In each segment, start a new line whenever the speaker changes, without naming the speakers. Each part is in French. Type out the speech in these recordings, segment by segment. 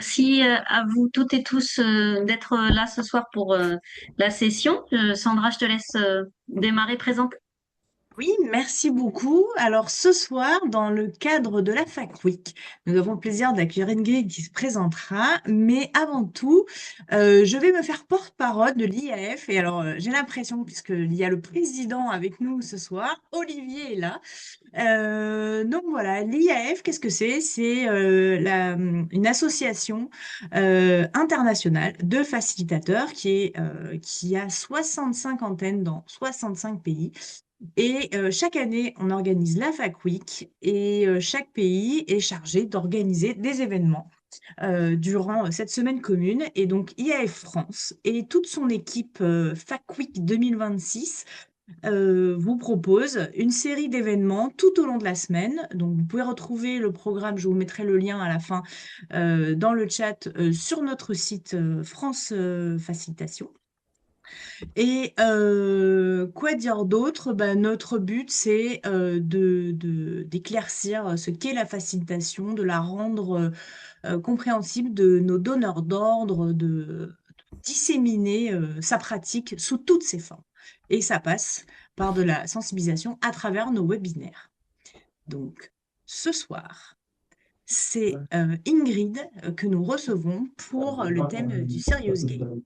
Merci à vous toutes et tous d'être là ce soir pour la session. Sandra, je te laisse démarrer, présenter.
Oui, merci beaucoup. Alors ce soir, dans le cadre de la Fac Week, nous avons le plaisir d'accueillir Ingrid qui se présentera. Mais avant tout, je vais me faire porte-parole de l'IAF. Et alors, j'ai l'impression, puisqu'il y a le président avec nous ce soir, Olivier est là. Donc voilà, l'IAF, qu'est-ce que c'est? C'est une association internationale de facilitateurs qui a 65 antennes dans 65 pays. Et chaque année, on organise la Fac Week et chaque pays est chargé d'organiser des événements durant cette semaine commune. Et donc, IAF France et toute son équipe Fac Week 2026 vous propose une série d'événements tout au long de la semaine. Donc, vous pouvez retrouver le programme, je vous mettrai le lien à la fin dans le chat sur notre site France Facilitation. Et quoi dire d'autre? Ben, notre but, c'est d'éclaircir ce qu'est la facilitation, de la rendre compréhensible de nos donneurs d'ordre, de disséminer sa pratique sous toutes ses formes. Et ça passe par de la sensibilisation à travers nos webinaires. Donc, ce soir, c'est Ingrid que nous recevons pour le thème du Serious Game.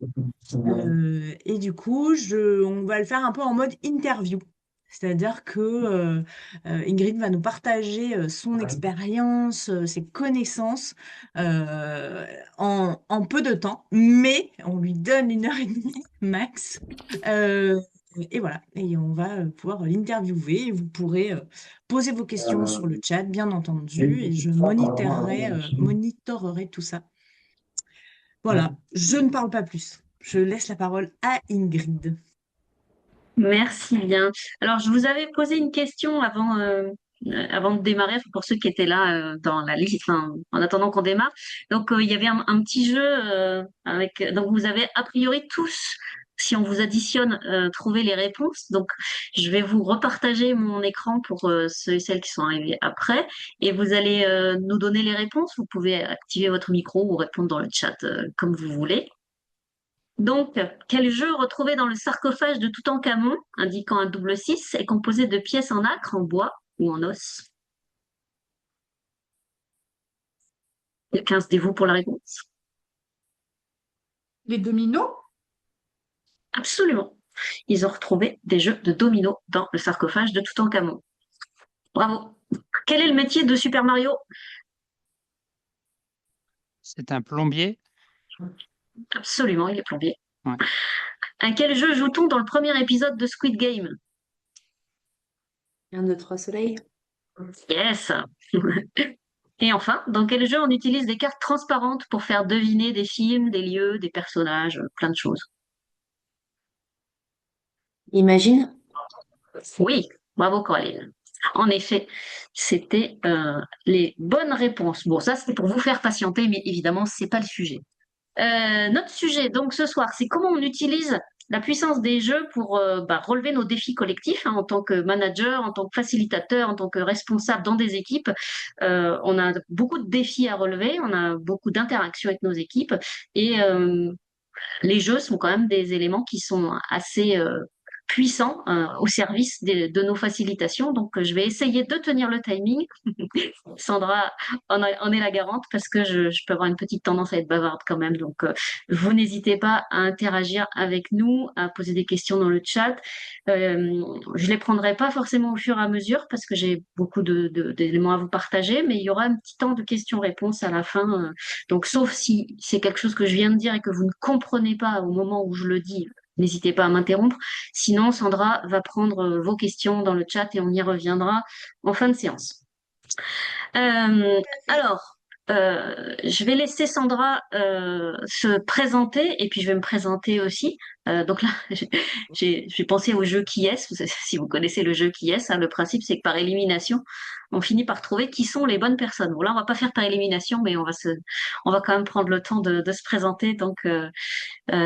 Et du coup, on va le faire un peu en mode interview. C'est-à-dire que Ingrid va nous partager son expérience, ses connaissances en peu de temps, mais on lui donne 1 heure et demie max. Euh, et voilà, et on va pouvoir l'interviewer et vous pourrez poser vos questions sur le chat, bien entendu, et je monitorerai tout ça. Voilà, je ne parle pas plus. Je laisse la parole à Ingrid.
Merci bien. Alors, je vous avais posé une question avant de démarrer, enfin, pour ceux qui étaient là dans la liste, enfin, en attendant qu'on démarre. Donc, il y avait un petit jeu avec. Donc, vous avez a priori tous, si on vous additionne, trouvé les réponses. Donc, je vais vous repartager mon écran pour ceux et celles qui sont arrivés après, et vous allez nous donner les réponses. Vous pouvez activer votre micro ou répondre dans le chat comme vous voulez. Donc, quel jeu retrouvé dans le sarcophage de Toutankhamon, indiquant un double 6, est composé de pièces en nacre, en bois ou en os? Quelqu'un se dévoue pour la réponse?
Les dominos?
Absolument. Ils ont retrouvé des jeux de dominos dans le sarcophage de Toutankhamon. Bravo. Quel est le métier de Super Mario?
C'est un plombier?
Absolument, il est plombier.
Ouais.
À quel jeu joue-t-on dans le premier épisode de Squid Game?
Un, deux, trois soleils.
Yes. Et enfin, dans quel jeu on utilise des cartes transparentes pour faire deviner des films, des lieux, des personnages, plein de choses?
Imagine.
Oui, bravo Coraline. En effet, c'était les bonnes réponses. Bon, ça c'était pour vous faire patienter, mais évidemment, c'est pas le sujet. Notre sujet, donc ce soir, c'est comment on utilise la puissance des jeux pour relever nos défis collectifs en tant que manager, en tant que facilitateur, en tant que responsable dans des équipes. On a beaucoup de défis à relever, on a beaucoup d'interactions avec nos équipes et les jeux sont quand même des éléments qui sont assez puissants au service de nos facilitations. Donc, je vais essayer de tenir le timing. Sandra en est la garante parce que je peux avoir une petite tendance à être bavarde quand même. Donc, vous n'hésitez pas à interagir avec nous, à poser des questions dans le chat. Je les prendrai pas forcément au fur et à mesure parce que j'ai beaucoup d'éléments à vous partager, mais il y aura un petit temps de questions-réponses à la fin. Donc, sauf si c'est quelque chose que je viens de dire et que vous ne comprenez pas au moment où je le dis, n'hésitez pas à m'interrompre. Sinon, Sandra va prendre vos questions dans le chat et on y reviendra en fin de séance. Alors, je vais laisser Sandra se présenter et puis je vais me présenter aussi. Donc là, j'ai pensé au jeu Qui est-ce. Si vous connaissez le jeu Qui est-ce, hein, le principe c'est que par élimination, on finit par trouver qui sont les bonnes personnes. Bon là, on va pas faire par élimination, mais on va quand même prendre le temps de se présenter. Donc,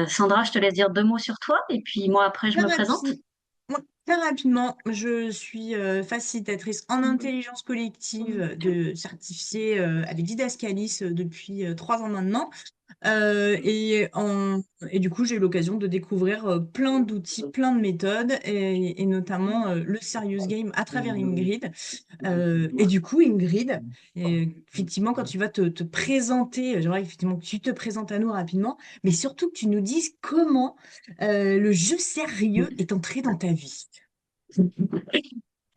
Sandra, je te laisse dire 2 mots sur toi et puis moi après je
Pas
me
de
présente.
souci. Moi, très rapidement, je suis facilitatrice en intelligence collective de certifiée avec Didascalis depuis 3 ans maintenant. Euh, et, en- et du coup, j'ai eu l'occasion de découvrir plein d'outils, plein de méthodes, et notamment le Serious Game à travers Ingrid. Et du coup, Ingrid, effectivement, quand tu vas te présenter, j'aimerais effectivement que tu te présentes à nous rapidement, mais surtout que tu nous dises comment le jeu sérieux est entré dans ta vie.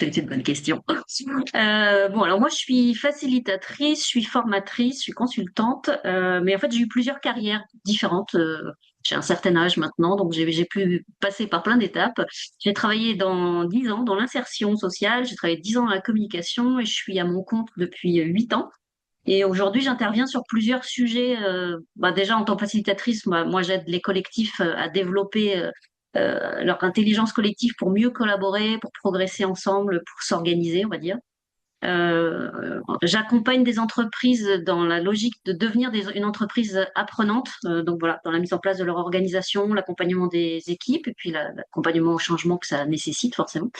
C'est une bonne question. Bon, alors moi, je suis facilitatrice, je suis formatrice, je suis consultante, mais en fait, j'ai eu plusieurs carrières différentes. J'ai un certain âge maintenant, donc j'ai pu passer par plein d'étapes. J'ai travaillé dans 10 ans dans l'insertion sociale, j'ai travaillé 10 ans dans la communication et je suis à mon compte depuis 8 ans. Et aujourd'hui, j'interviens sur plusieurs sujets. Déjà, en tant que facilitatrice, moi j'aide les collectifs à développer leur intelligence collective pour mieux collaborer, pour progresser ensemble, pour s'organiser, on va dire. J'accompagne des entreprises dans la logique de devenir une entreprise apprenante. Donc voilà, dans la mise en place de leur organisation, l'accompagnement des équipes et puis l'accompagnement au changement que ça nécessite forcément.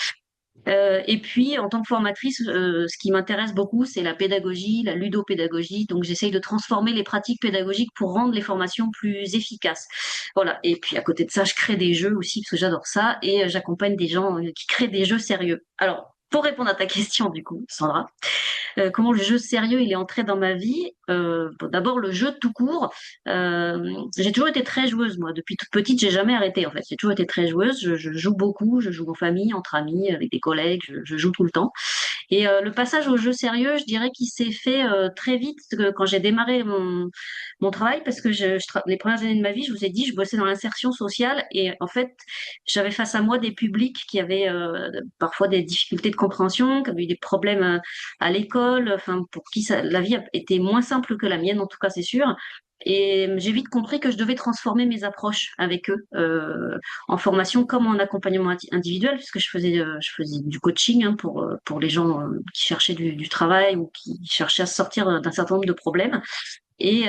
Et puis, en tant que formatrice, ce qui m'intéresse beaucoup, c'est la pédagogie, la ludopédagogie. Donc, j'essaye de transformer les pratiques pédagogiques pour rendre les formations plus efficaces. Voilà. Et puis, à côté de ça, je crée des jeux aussi, parce que j'adore ça. Et j'accompagne des gens qui créent des jeux sérieux. Alors, pour répondre à ta question, du coup, Sandra, comment le jeu sérieux il est entré dans ma vie. Bon, d'abord le jeu tout court. J'ai toujours été très joueuse moi. Depuis toute petite, j'ai jamais arrêté en fait. J'ai toujours été très joueuse. Je joue beaucoup. Je joue en famille, entre amis, avec des collègues. Je joue tout le temps. Et le passage au jeu sérieux, je dirais qu'il s'est fait très vite quand j'ai démarré mon travail, parce que les premières années de ma vie, je vous ai dit, je bossais dans l'insertion sociale et en fait, j'avais face à moi des publics qui avaient parfois des difficultés de compréhension, qui avaient eu des problèmes à l'école, enfin pour qui la vie était moins simple que la mienne, en tout cas c'est sûr. Et j'ai vite compris que je devais transformer mes approches avec eux en formation comme en accompagnement individuel, puisque je faisais du coaching pour les gens qui cherchaient du travail ou qui cherchaient à sortir d'un certain nombre de problèmes. Et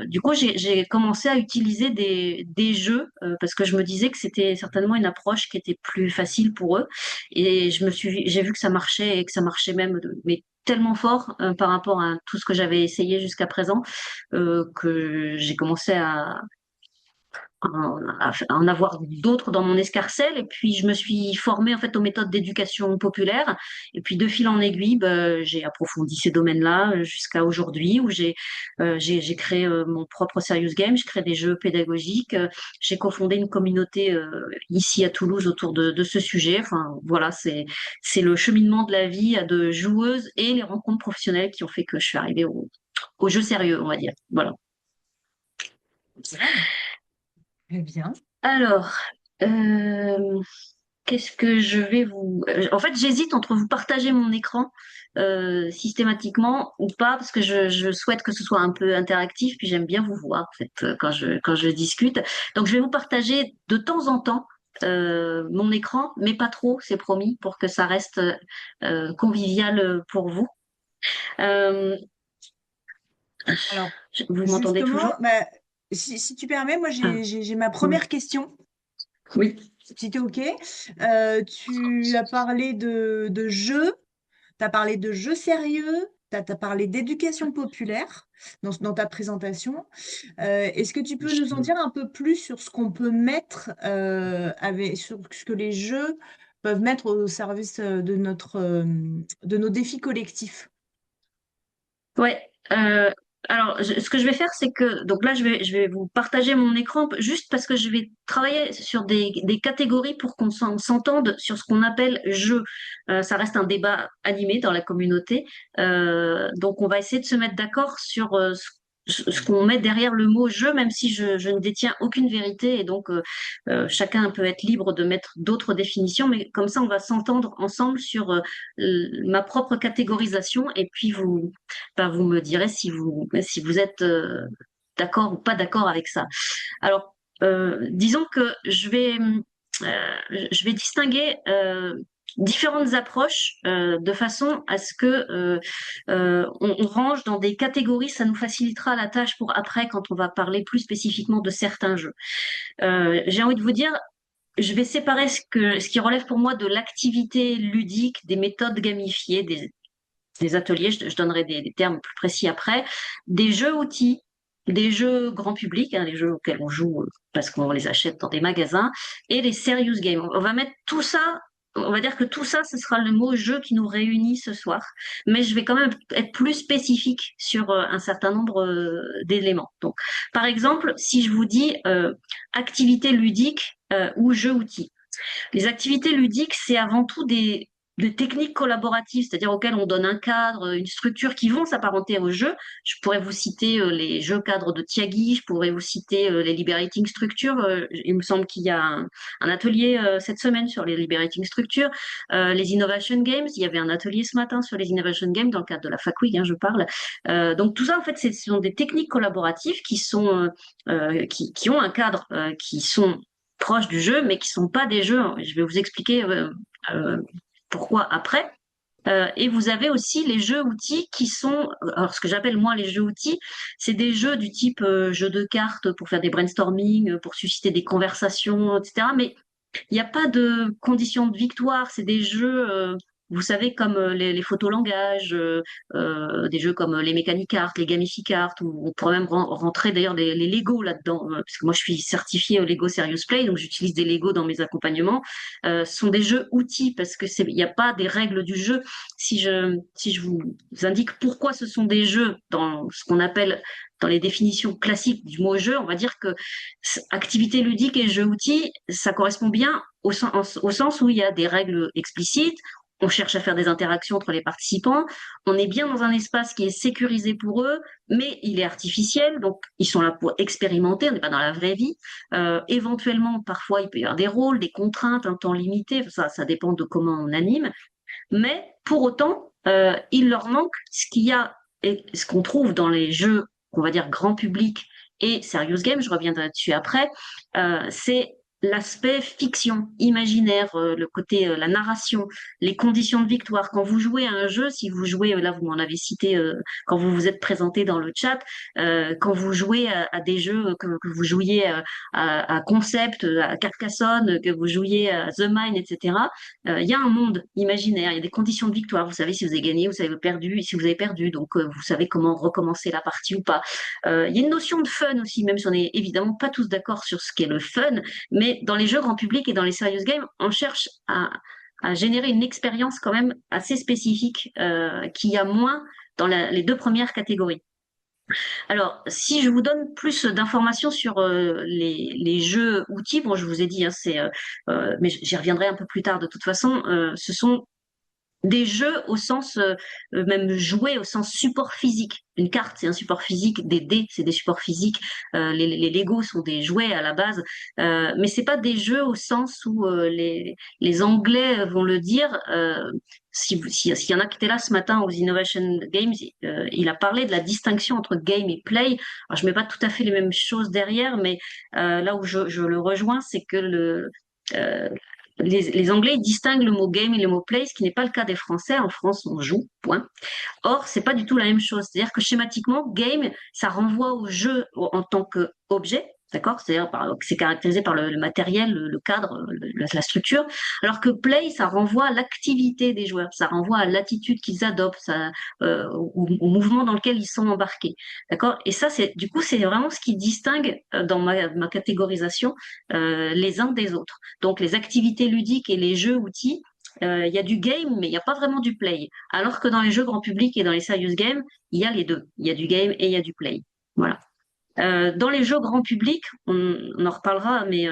du coup, j'ai commencé à utiliser des jeux parce que je me disais que c'était certainement une approche qui était plus facile pour eux. Et j'ai vu que ça marchait et que ça marchait même, mais tellement fort par rapport à tout ce que j'avais essayé jusqu'à présent que j'ai commencé à en avoir d'autres dans mon escarcelle. Et puis, je me suis formée en fait aux méthodes d'éducation populaire. Et puis, de fil en aiguille, j'ai approfondi ces domaines-là jusqu'à aujourd'hui où j'ai créé mon propre Serious Game. Je crée des jeux pédagogiques. J'ai cofondé une communauté ici à Toulouse autour de ce sujet. Enfin, voilà, c'est le cheminement de la vie de joueuse et les rencontres professionnelles qui ont fait que je suis arrivée au jeu sérieux, on va dire. Voilà.
Bien, très bien.
Alors, euh, qu'est-ce que je vais vous... En fait, j'hésite entre vous partager mon écran systématiquement ou pas, parce que je souhaite que ce soit un peu interactif, puis j'aime bien vous voir, en fait, quand je discute. Donc, je vais vous partager de temps en temps mon écran, mais pas trop, c'est promis, pour que ça reste convivial pour vous. Euh,
Alors,
vous m'entendez
justement,
toujours?
si tu permets, moi
Ah,
j'ai ma
oui.
première question,
Oui.
si tu es OK. Tu as parlé de jeux, tu as parlé de jeux sérieux, tu as parlé d'éducation populaire dans ta présentation. Est-ce que tu peux nous en dire un peu plus sur ce qu'on peut mettre, sur ce que les jeux peuvent mettre au service de nos défis collectifs?
Ouais. Alors, ce que je vais faire, c'est que donc là, je vais vous partager mon écran juste parce que je vais travailler sur des catégories pour qu'on s'entende sur ce qu'on appelle jeu. Ça reste un débat animé dans la communauté, donc on va essayer de se mettre d'accord sur ce qu'on met derrière le mot jeu, même si je ne détiens aucune vérité et donc chacun peut être libre de mettre d'autres définitions, mais comme ça, on va s'entendre ensemble sur ma propre catégorisation et puis vous me direz si vous êtes d'accord ou pas d'accord avec ça. Alors, disons que je vais distinguer différentes approches de façon à ce que on range dans des catégories, ça nous facilitera la tâche pour après quand on va parler plus spécifiquement de certains jeux. J'ai envie de vous dire, je vais séparer ce qui relève pour moi de l'activité ludique, des méthodes gamifiées, des ateliers, je donnerai des termes plus précis après, des jeux outils, des jeux grand public, hein, les jeux auxquels on joue parce qu'on les achète dans des magasins, et les serious games. On va mettre tout ça, on va dire que tout ça, ce sera le mot jeu qui nous réunit ce soir, mais je vais quand même être plus spécifique sur un certain nombre d'éléments. Donc, par exemple, si je vous dis activité ludique ou jeu outil. Les activités ludiques, c'est avant tout des techniques collaboratives, c'est-à-dire auxquelles on donne un cadre, une structure qui vont s'apparenter aux jeux. Je pourrais vous citer les jeux cadres de Tiagui, je pourrais vous citer les liberating structures. Il me semble qu'il y a un atelier cette semaine sur les liberating structures. Les innovation games, il y avait un atelier ce matin sur les innovation games dans le cadre de la Fac Week, hein, je parle. Donc tout ça, en fait, ce sont des techniques collaboratives qui ont un cadre, qui sont proches du jeu, mais qui sont pas des jeux. Je vais vous expliquer euh, pourquoi après. Et vous avez aussi les jeux outils qui sont, alors ce que j'appelle moi les jeux outils, c'est des jeux du type jeu de cartes pour faire des brainstorming, pour susciter des conversations, etc. Mais il n'y a pas de condition de victoire. C'est des jeux, vous savez, comme les photolangages, des jeux comme les Mechanic Art, les Gamific Art, ou on pourrait même rentrer d'ailleurs les Lego là-dedans, parce que moi je suis certifiée au Lego Serious Play, donc j'utilise des Lego dans mes accompagnements. Ce sont des jeux outils parce que il n'y a pas des règles du jeu. Si je vous indique pourquoi ce sont des jeux dans ce qu'on appelle dans les définitions classiques du mot jeu, on va dire que activité ludique et jeu outil, ça correspond bien au sens où il y a des règles explicites, on cherche à faire des interactions entre les participants, on est bien dans un espace qui est sécurisé pour eux, mais il est artificiel, donc ils sont là pour expérimenter, on n'est pas dans la vraie vie. Éventuellement, parfois, il peut y avoir des rôles, des contraintes, un temps limité, ça dépend de comment on anime, mais pour autant, il leur manque ce qu'il y a et ce qu'on trouve dans les jeux, on va dire grand public et serious game, je reviendrai dessus après, c'est l'aspect fiction, imaginaire, le côté, la narration, les conditions de victoire. Quand vous jouez à un jeu, si vous jouez, là vous m'en avez cité quand vous vous êtes présenté dans le chat, quand vous jouez à des jeux, que vous jouiez à Concept, à Carcassonne, que vous jouiez à The Mind, etc., il y a un monde imaginaire, il y a des conditions de victoire. Vous savez si vous avez gagné, vous savez perdu, si vous avez perdu, donc vous savez comment recommencer la partie ou pas. Il y a une notion de fun aussi, même si on n'est évidemment pas tous d'accord sur ce qu'est le fun, mais dans les jeux grand public et dans les serious games, on cherche à générer une expérience quand même assez spécifique qu'il y a moins dans les deux premières catégories. Alors, si je vous donne plus d'informations sur les jeux outils, bon, je vous ai dit, hein, mais j'y reviendrai un peu plus tard de toute façon, ce sont des jeux au sens, même jouer au sens support physique. Une carte, c'est un support physique, des dés, c'est des supports physiques, les Lego sont des jouets à la base, mais c'est pas des jeux au sens où les Anglais vont le dire. S'il y en a qui étaient là ce matin aux Innovation Games, il a parlé de la distinction entre game et play. Alors, je mets pas tout à fait les mêmes choses derrière, mais là où je le rejoins, c'est que euh, les Anglais ils distinguent le mot game et le mot play, ce qui n'est pas le cas des Français. En France, on joue, point. Or, c'est pas du tout la même chose. C'est-à-dire que schématiquement, game, ça renvoie au jeu en tant qu'objet, d'accord? C'est-à-dire que c'est caractérisé par le matériel, le cadre, la structure. Alors que play, ça renvoie à l'activité des joueurs, ça renvoie à l'attitude qu'ils adoptent, au mouvement dans lequel ils sont embarqués, d'accord? Et ça, du coup, c'est vraiment ce qui distingue dans ma catégorisation les uns des autres. Donc, les activités ludiques et les jeux outils, il y a du game, mais il n'y a pas vraiment du play. Alors que dans les jeux grand public et dans les serious games, il y a les deux. Il y a du game et il y a du play. Voilà. Dans les jeux grand public, on en reparlera, mais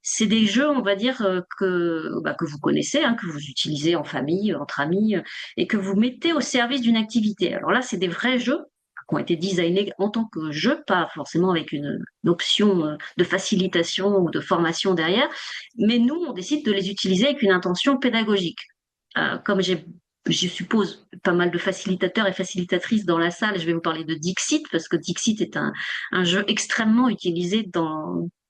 c'est des jeux, on va dire, que vous connaissez, hein, que vous utilisez en famille, entre amis, et que vous mettez au service d'une activité. Alors là, c'est des vrais jeux qui ont été designés en tant que jeu, pas forcément avec une option de facilitation ou de formation derrière, mais nous, on décide de les utiliser avec une intention pédagogique. Comme je suppose, pas mal de facilitateurs et facilitatrices dans la salle. Je vais vous parler de Dixit parce que Dixit est un jeu extrêmement utilisé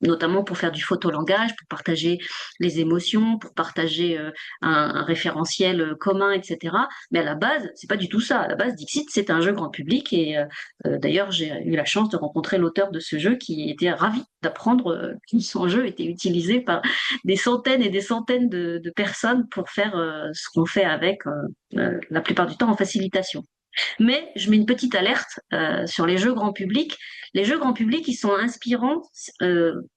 notamment pour faire du photolangage, pour partager les émotions, pour partager un référentiel commun, etc. Mais à la base, c'est pas du tout ça. À la base, Dixit, c'est un jeu grand public et d'ailleurs, j'ai eu la chance de rencontrer l'auteur de ce jeu qui était ravi d'apprendre que son jeu était utilisé par des centaines et des centaines de personnes pour faire ce qu'on fait avec la plupart du temps en facilitation. Mais je mets une petite alerte sur les jeux grand public. Les jeux grand public, ils sont inspirants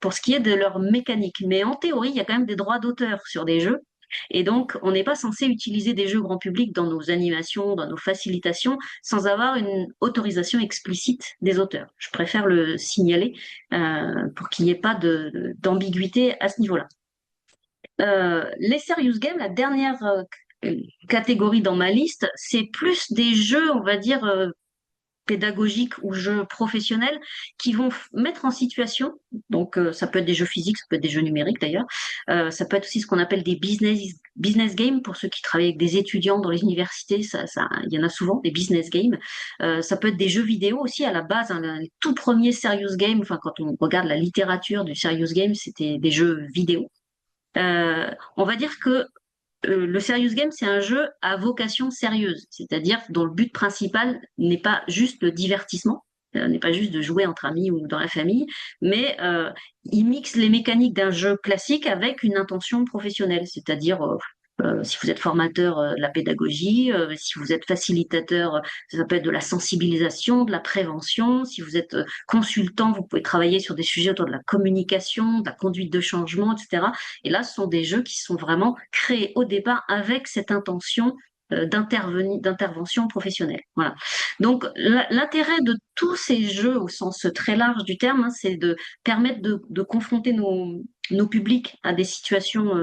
pour ce qui est de leur mécanique. Mais en théorie, il y a quand même des droits d'auteur sur des jeux. Et donc, on n'est pas censé utiliser des jeux grand public dans nos animations, dans nos facilitations, sans avoir une autorisation explicite des auteurs. Je préfère le signaler pour qu'il n'y ait pas d'ambiguïté à ce niveau-là. Les serious games, la dernière catégorie dans ma liste, c'est plus des jeux, on va dire, pédagogiques ou jeux professionnels qui vont mettre en situation, donc ça peut être des jeux physiques, ça peut être des jeux numériques d'ailleurs, ça peut être aussi ce qu'on appelle des business games pour ceux qui travaillent avec des étudiants dans les universités, il y en a souvent, des business games. Ça peut être des jeux vidéo aussi à la base, hein, le tout premier serious game, enfin quand on regarde la littérature du serious game, c'était des jeux vidéo. On va dire que le serious game, c'est un jeu à vocation sérieuse, c'est-à-dire dont le but principal n'est pas juste le divertissement, n'est pas juste de jouer entre amis ou dans la famille, mais il mixe les mécaniques d'un jeu classique avec une intention professionnelle, c'est-à-dire si vous êtes formateur de la pédagogie, si vous êtes facilitateur, ça peut être de la sensibilisation, de la prévention. Si vous êtes consultant, vous pouvez travailler sur des sujets autour de la communication, de la conduite de changement, etc. Et là, ce sont des jeux qui sont vraiment créés au départ avec cette intention d'intervention professionnelle. Voilà. Donc l'intérêt de tous ces jeux au sens très large du terme, hein, c'est de permettre de confronter nos publics à des situations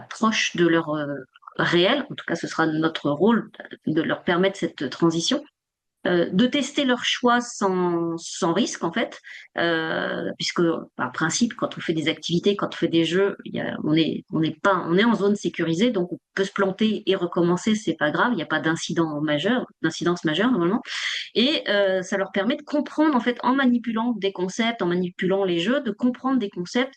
proches de leur réel. En tout cas, ce sera notre rôle de leur permettre cette transition. De tester leur choix sans risque en fait, puisque par principe quand on fait des activités, quand on fait des jeux, on est en zone sécurisée, donc on peut se planter et recommencer, c'est pas grave, il n'y a pas d'incidence majeure normalement, et ça leur permet de comprendre en fait en manipulant des concepts, en manipulant les jeux, de comprendre des concepts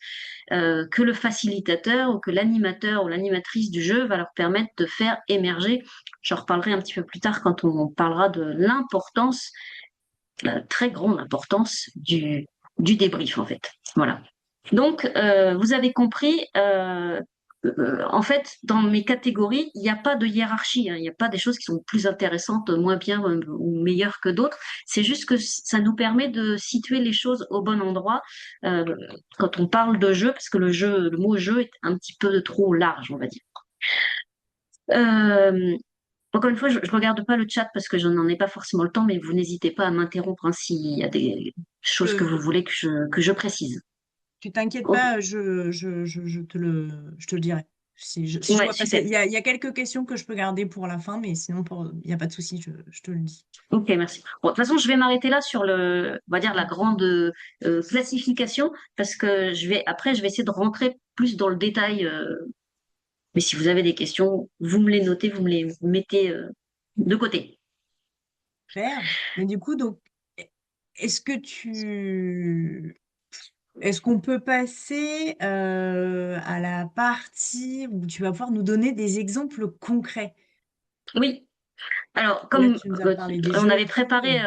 que le facilitateur ou que l'animateur ou l'animatrice du jeu va leur permettre de faire émerger. J'en reparlerai un petit peu plus tard quand on parlera de l'importance, la très grande importance du débrief en fait. Voilà. Donc, vous avez compris, en fait, dans mes catégories, il n'y a pas de hiérarchie, hein. Il n'y a pas des choses qui sont plus intéressantes, moins bien ou meilleures que d'autres. C'est juste que ça nous permet de situer les choses au bon endroit euh, quand on parle de jeu, parce que le mot jeu est un petit peu trop large, on va dire. Euh, Encore une fois, je ne regarde pas le chat parce que je n'en ai pas forcément le temps, mais vous n'hésitez pas à m'interrompre hein, s'il y a des choses que
Euh,
vous voulez que je précise.
Tu t'inquiètes
Ok.
pas, je te le dirai. Si je
Ouais,
vois passer,
super.
il y a quelques questions que je peux garder pour la fin, mais sinon, il n'y a pas de souci, je te le dis.
Ok, merci. Bon, de toute façon, je vais m'arrêter là sur on va dire la grande classification parce que après, je vais essayer de rentrer plus dans le détail. Mais si vous avez des questions, vous me les notez, vous me les mettez de côté.
Super. Mais du coup, donc, est-ce que est-ce qu'on peut passer à la partie où tu vas pouvoir nous donner des exemples concrets?
Oui. Alors,
Là,
comme
tu nous as parlé des jeux.
on avait préparé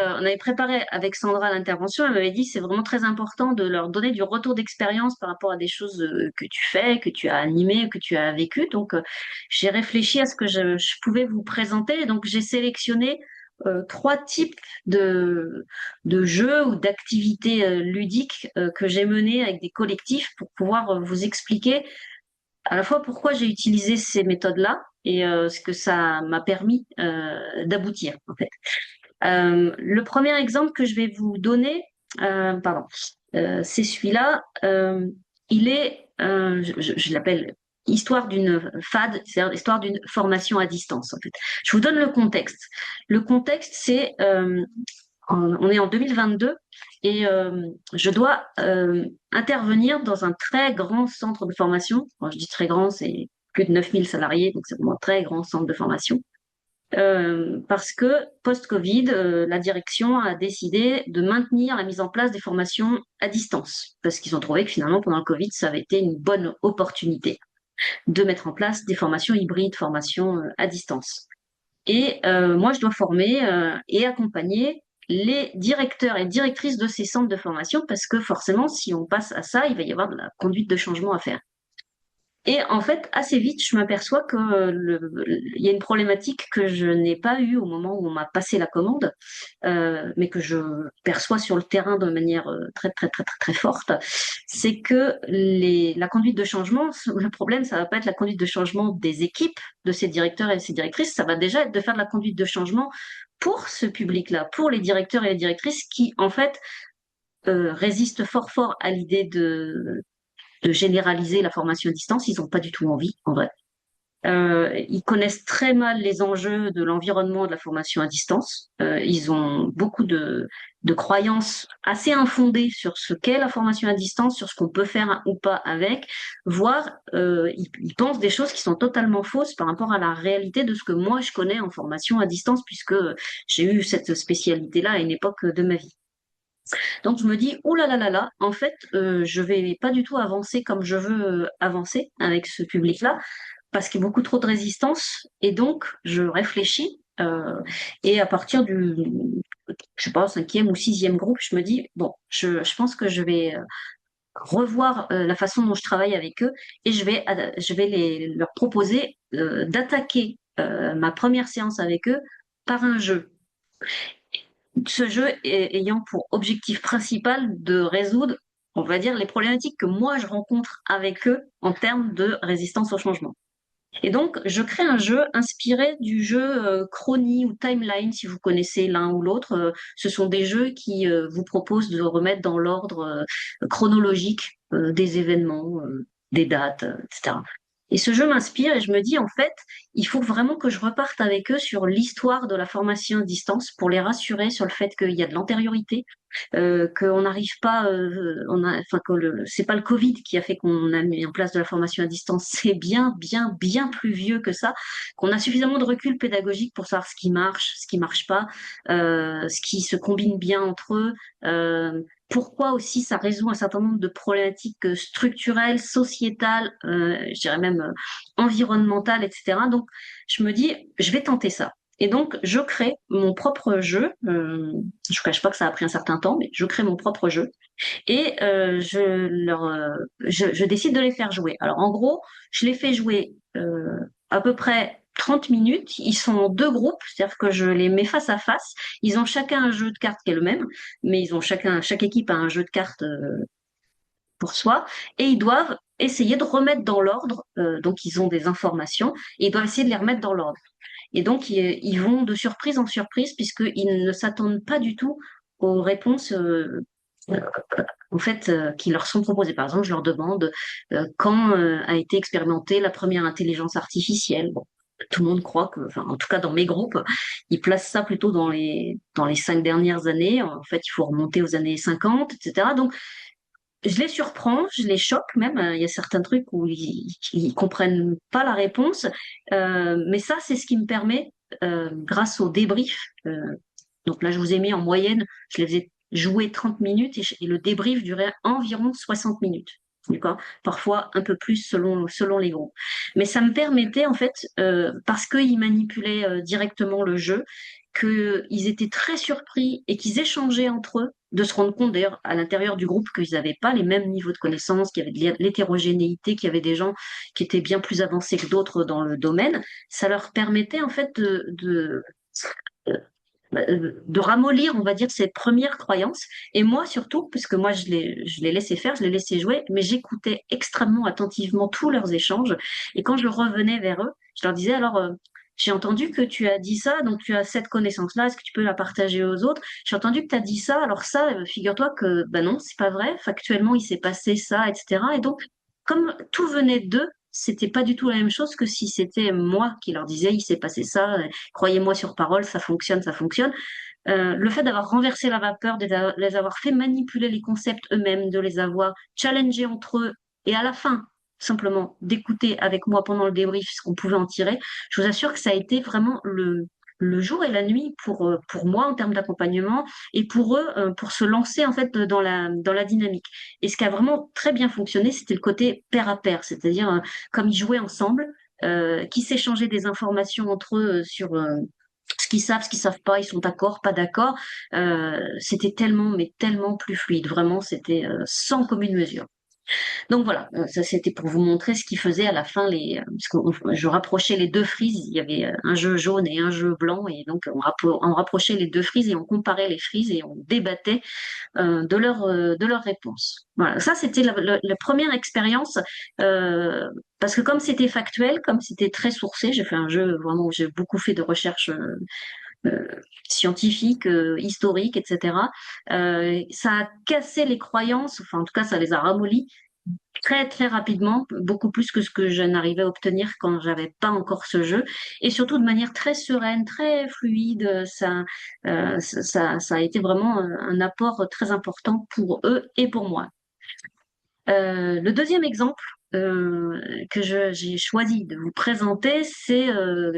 avec Sandra l'intervention, elle m'avait dit c'est vraiment très important de leur donner du retour d'expérience par rapport à des choses que tu fais, que tu as animées, que tu as vécues. Donc, j'ai réfléchi à ce que je pouvais vous présenter. Donc, j'ai sélectionné trois types de jeux ou d'activités ludiques que j'ai menées avec des collectifs pour pouvoir vous expliquer à la fois pourquoi j'ai utilisé ces méthodes-là et ce que ça m'a permis d'aboutir, en fait. Le premier exemple que je vais vous donner, pardon, c'est celui-là. Il est, je l'appelle histoire d'une FAD, c'est-à-dire histoire d'une formation à distance, en fait. Je vous donne le contexte. Le contexte, c'est on est en 2022 et je dois intervenir dans un très grand centre de formation. Quand je dis très grand, c'est plus de 9000 salariés, donc c'est vraiment un très grand centre de formation. parce que post-Covid, la direction a décidé de maintenir la mise en place des formations à distance, parce qu'ils ont trouvé que finalement, pendant le Covid, ça avait été une bonne opportunité de mettre en place des formations hybrides, formations à distance. Et moi, je dois former et accompagner les directeurs et directrices de ces centres de formation, parce que forcément, si on passe à ça, il va y avoir de la conduite de changement à faire. Et en fait, assez vite, je m'aperçois que il y a une problématique que je n'ai pas eue au moment où on m'a passé la commande, mais que je perçois sur le terrain de manière très, très, très, très, très forte. C'est que la conduite de changement, le problème, ça va pas être la conduite de changement des équipes, de ces directeurs et de ces directrices, ça va déjà être de faire de la conduite de changement pour ce public-là, pour les directeurs et les directrices qui, en fait, résistent fort, fort à l'idée de généraliser la formation à distance. Ils n'ont pas du tout envie, en vrai. Ils connaissent très mal les enjeux de l'environnement de la formation à distance. Ils ont beaucoup de croyances assez infondées sur ce qu'est la formation à distance, sur ce qu'on peut faire ou pas avec, voire ils pensent des choses qui sont totalement fausses par rapport à la réalité de ce que moi je connais en formation à distance, puisque j'ai eu cette spécialité-là à une époque de ma vie. Donc je me dis, ouh là là là là, en fait, je vais pas du tout avancer comme je veux avancer avec ce public-là, parce qu'il y a beaucoup trop de résistance, et donc je réfléchis, et à partir je sais pas, cinquième ou sixième groupe, je me dis, bon, je pense que je vais revoir la façon dont je travaille avec eux, et je vais leur proposer d'attaquer ma première séance avec eux par un jeu. Ce jeu ayant pour objectif principal de résoudre, on va dire, les problématiques que moi je rencontre avec eux en termes de résistance au changement. Et donc, je crée un jeu inspiré du jeu Chronie ou Timeline, si vous connaissez l'un ou l'autre. Ce sont des jeux qui vous proposent de remettre dans l'ordre chronologique des événements, des dates, etc. Et ce jeu m'inspire et je me dis, en fait, il faut vraiment que je reparte avec eux sur l'histoire de la formation à distance pour les rassurer sur le fait qu'il y a de l'antériorité, qu'on n'arrive pas, enfin que c'est pas le Covid qui a fait qu'on a mis en place de la formation à distance, c'est bien, bien, bien plus vieux que ça, qu'on a suffisamment de recul pédagogique pour savoir ce qui marche pas, ce qui se combine bien entre eux. Pourquoi aussi ça résout un certain nombre de problématiques structurelles, sociétales, je dirais même environnementales, etc. Donc, je me dis, je vais tenter ça. Et donc, je crée mon propre jeu. Je ne cache pas que ça a pris un certain temps, mais je crée mon propre jeu et je décide de les faire jouer. Alors, en gros, je les fais jouer à peu près 30 minutes. Ils sont en deux groupes, c'est-à-dire que je les mets face à face. Ils ont chacun un jeu de cartes qui est le même, mais ils ont chaque équipe a un jeu de cartes pour soi, et ils doivent essayer de remettre dans l'ordre. Donc, ils ont des informations et ils doivent essayer de les remettre dans l'ordre. Et donc, ils vont de surprise en surprise puisqu'ils ne s'attendent pas du tout aux réponses en fait, qui leur sont proposées. Par exemple, je leur demande quand a été expérimentée la première intelligence artificielle. Bon, tout le monde croit que, enfin, en tout cas dans mes groupes, ils placent ça plutôt dans les 5 dernières années. En fait, il faut remonter aux années 50, etc. Donc, je les surprends, je les choque même. Il y a certains trucs où ils comprennent pas la réponse. Mais ça, c'est ce qui me permet, grâce au débrief, donc là, je vous ai mis en moyenne, je les faisais jouer 30 minutes et le débrief durait environ 60 minutes. D'accord? Parfois un peu plus selon les groupes. Mais ça me permettait, en fait, parce qu'ils manipulaient directement le jeu, qu'ils étaient très surpris et qu'ils échangeaient entre eux, de se rendre compte d'ailleurs à l'intérieur du groupe qu'ils n'avaient pas les mêmes niveaux de connaissances, qu'il y avait de l'hétérogénéité, qu'il y avait des gens qui étaient bien plus avancés que d'autres dans le domaine. Ça leur permettait en fait de ramollir, on va dire, ces premières croyances. Et moi, surtout, puisque moi, je les laissais faire, je les laissais jouer, mais j'écoutais extrêmement attentivement tous leurs échanges. Et quand je revenais vers eux, je leur disais, alors, j'ai entendu que tu as dit ça, donc tu as cette connaissance-là, est-ce que tu peux la partager aux autres? J'ai entendu que tu as dit ça, alors ça, figure-toi que, ben non, c'est pas vrai, factuellement, il s'est passé ça, etc. Et donc, comme tout venait d'eux, c'était pas du tout la même chose que si c'était moi qui leur disais, il s'est passé ça, croyez-moi sur parole, ça fonctionne, ça fonctionne. Le fait d'avoir renversé la vapeur, de les avoir fait manipuler les concepts eux-mêmes, de les avoir challengés entre eux, et à la fin, simplement d'écouter avec moi pendant le débrief ce qu'on pouvait en tirer, je vous assure que ça a été vraiment le jour et la nuit pour moi en termes d'accompagnement et pour eux pour se lancer en fait dans la dynamique. Et ce qui a vraiment très bien fonctionné, c'était le côté pair à pair, c'est-à-dire comme ils jouaient ensemble, qui s'échangeaient des informations entre eux sur ce qu'ils savent pas, ils sont d'accord, pas d'accord. C'était tellement, mais tellement plus fluide. Vraiment, c'était sans commune mesure. Donc voilà, ça c'était pour vous montrer ce qu'ils faisaient à la fin. Parce que je rapprochais les deux frises, il y avait un jeu jaune et un jeu blanc, et donc on rapprochait les deux frises et on comparait les frises et on débattait de leurs réponses. Voilà, ça c'était la première expérience, parce que comme c'était factuel, comme c'était très sourcé, j'ai fait un jeu vraiment où j'ai beaucoup fait de recherches euh, scientifiques, historiques, etc. Ça a cassé les croyances, enfin en tout cas ça les a ramollies très très rapidement, beaucoup plus que ce que je n'arrivais à obtenir quand j'avais pas encore ce jeu, et surtout de manière très sereine, très fluide. Ça a été vraiment un apport très important pour eux et pour moi. Le deuxième exemple que j'ai choisi de vous présenter, c'est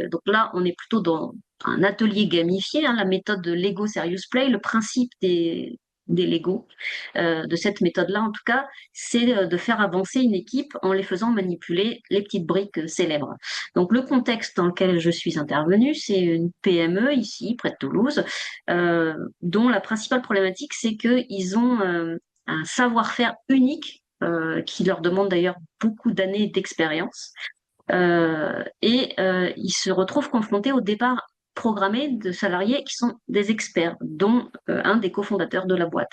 donc là on est plutôt dans un atelier gamifié, hein, la méthode de Lego Serious Play, le principe des Lego, de cette méthode-là en tout cas, c'est de faire avancer une équipe en les faisant manipuler les petites briques célèbres. Donc le contexte dans lequel je suis intervenue, c'est une PME ici, près de Toulouse, dont la principale problématique, c'est qu'ils ont un savoir-faire unique qui leur demande d'ailleurs beaucoup d'années d'expérience. Ils se retrouvent confrontés au départ programmé de salariés qui sont des experts, dont un des cofondateurs de la boîte.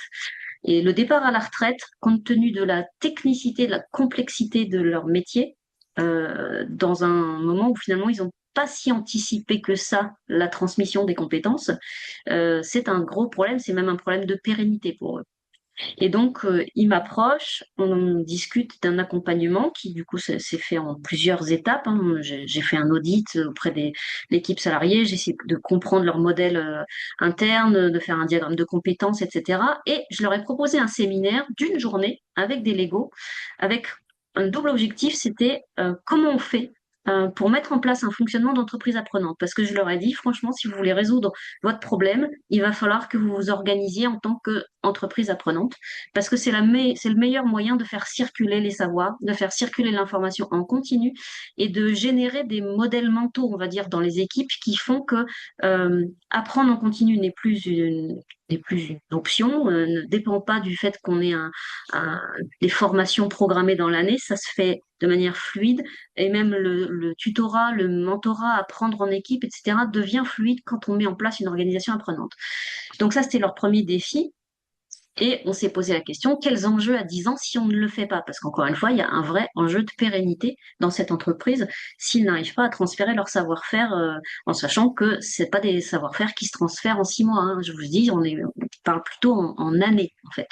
Et le départ à la retraite, compte tenu de la technicité, de la complexité de leur métier, dans un moment où finalement ils n'ont pas si anticipé que ça la transmission des compétences, c'est un gros problème, c'est même un problème de pérennité pour eux. Et donc, il m'approche, on discute d'un accompagnement qui, du coup, s'est fait en plusieurs étapes, hein. J'ai fait un audit auprès de l'équipe salariée, j'ai essayé de comprendre leur modèle interne, de faire un diagramme de compétences, etc. Et je leur ai proposé un séminaire d'une journée avec des Legos, avec un double objectif, c'était comment on fait pour mettre en place un fonctionnement d'entreprise apprenante. Parce que je leur ai dit, franchement, si vous voulez résoudre votre problème, il va falloir que vous vous organisiez en tant qu'entreprise apprenante, parce que c'est le meilleur moyen de faire circuler les savoirs, de faire circuler l'information en continu et de générer des modèles mentaux, on va dire, dans les équipes qui font que apprendre en continu n'est plus une option, ne dépend pas du fait qu'on ait des formations programmées dans l'année, ça se fait de manière fluide et même le tutorat, le mentorat, apprendre en équipe, etc., devient fluide quand on met en place une organisation apprenante. Donc ça, c'était leur premier défi. Et on s'est posé la question, quels enjeux à 10 ans si on ne le fait pas? Parce qu'encore une fois, il y a un vrai enjeu de pérennité dans cette entreprise s'ils n'arrivent pas à transférer leur savoir-faire, en sachant que c'est pas des savoir-faire qui se transfèrent en 6 mois, hein. Je vous dis, on parle plutôt en années, en fait.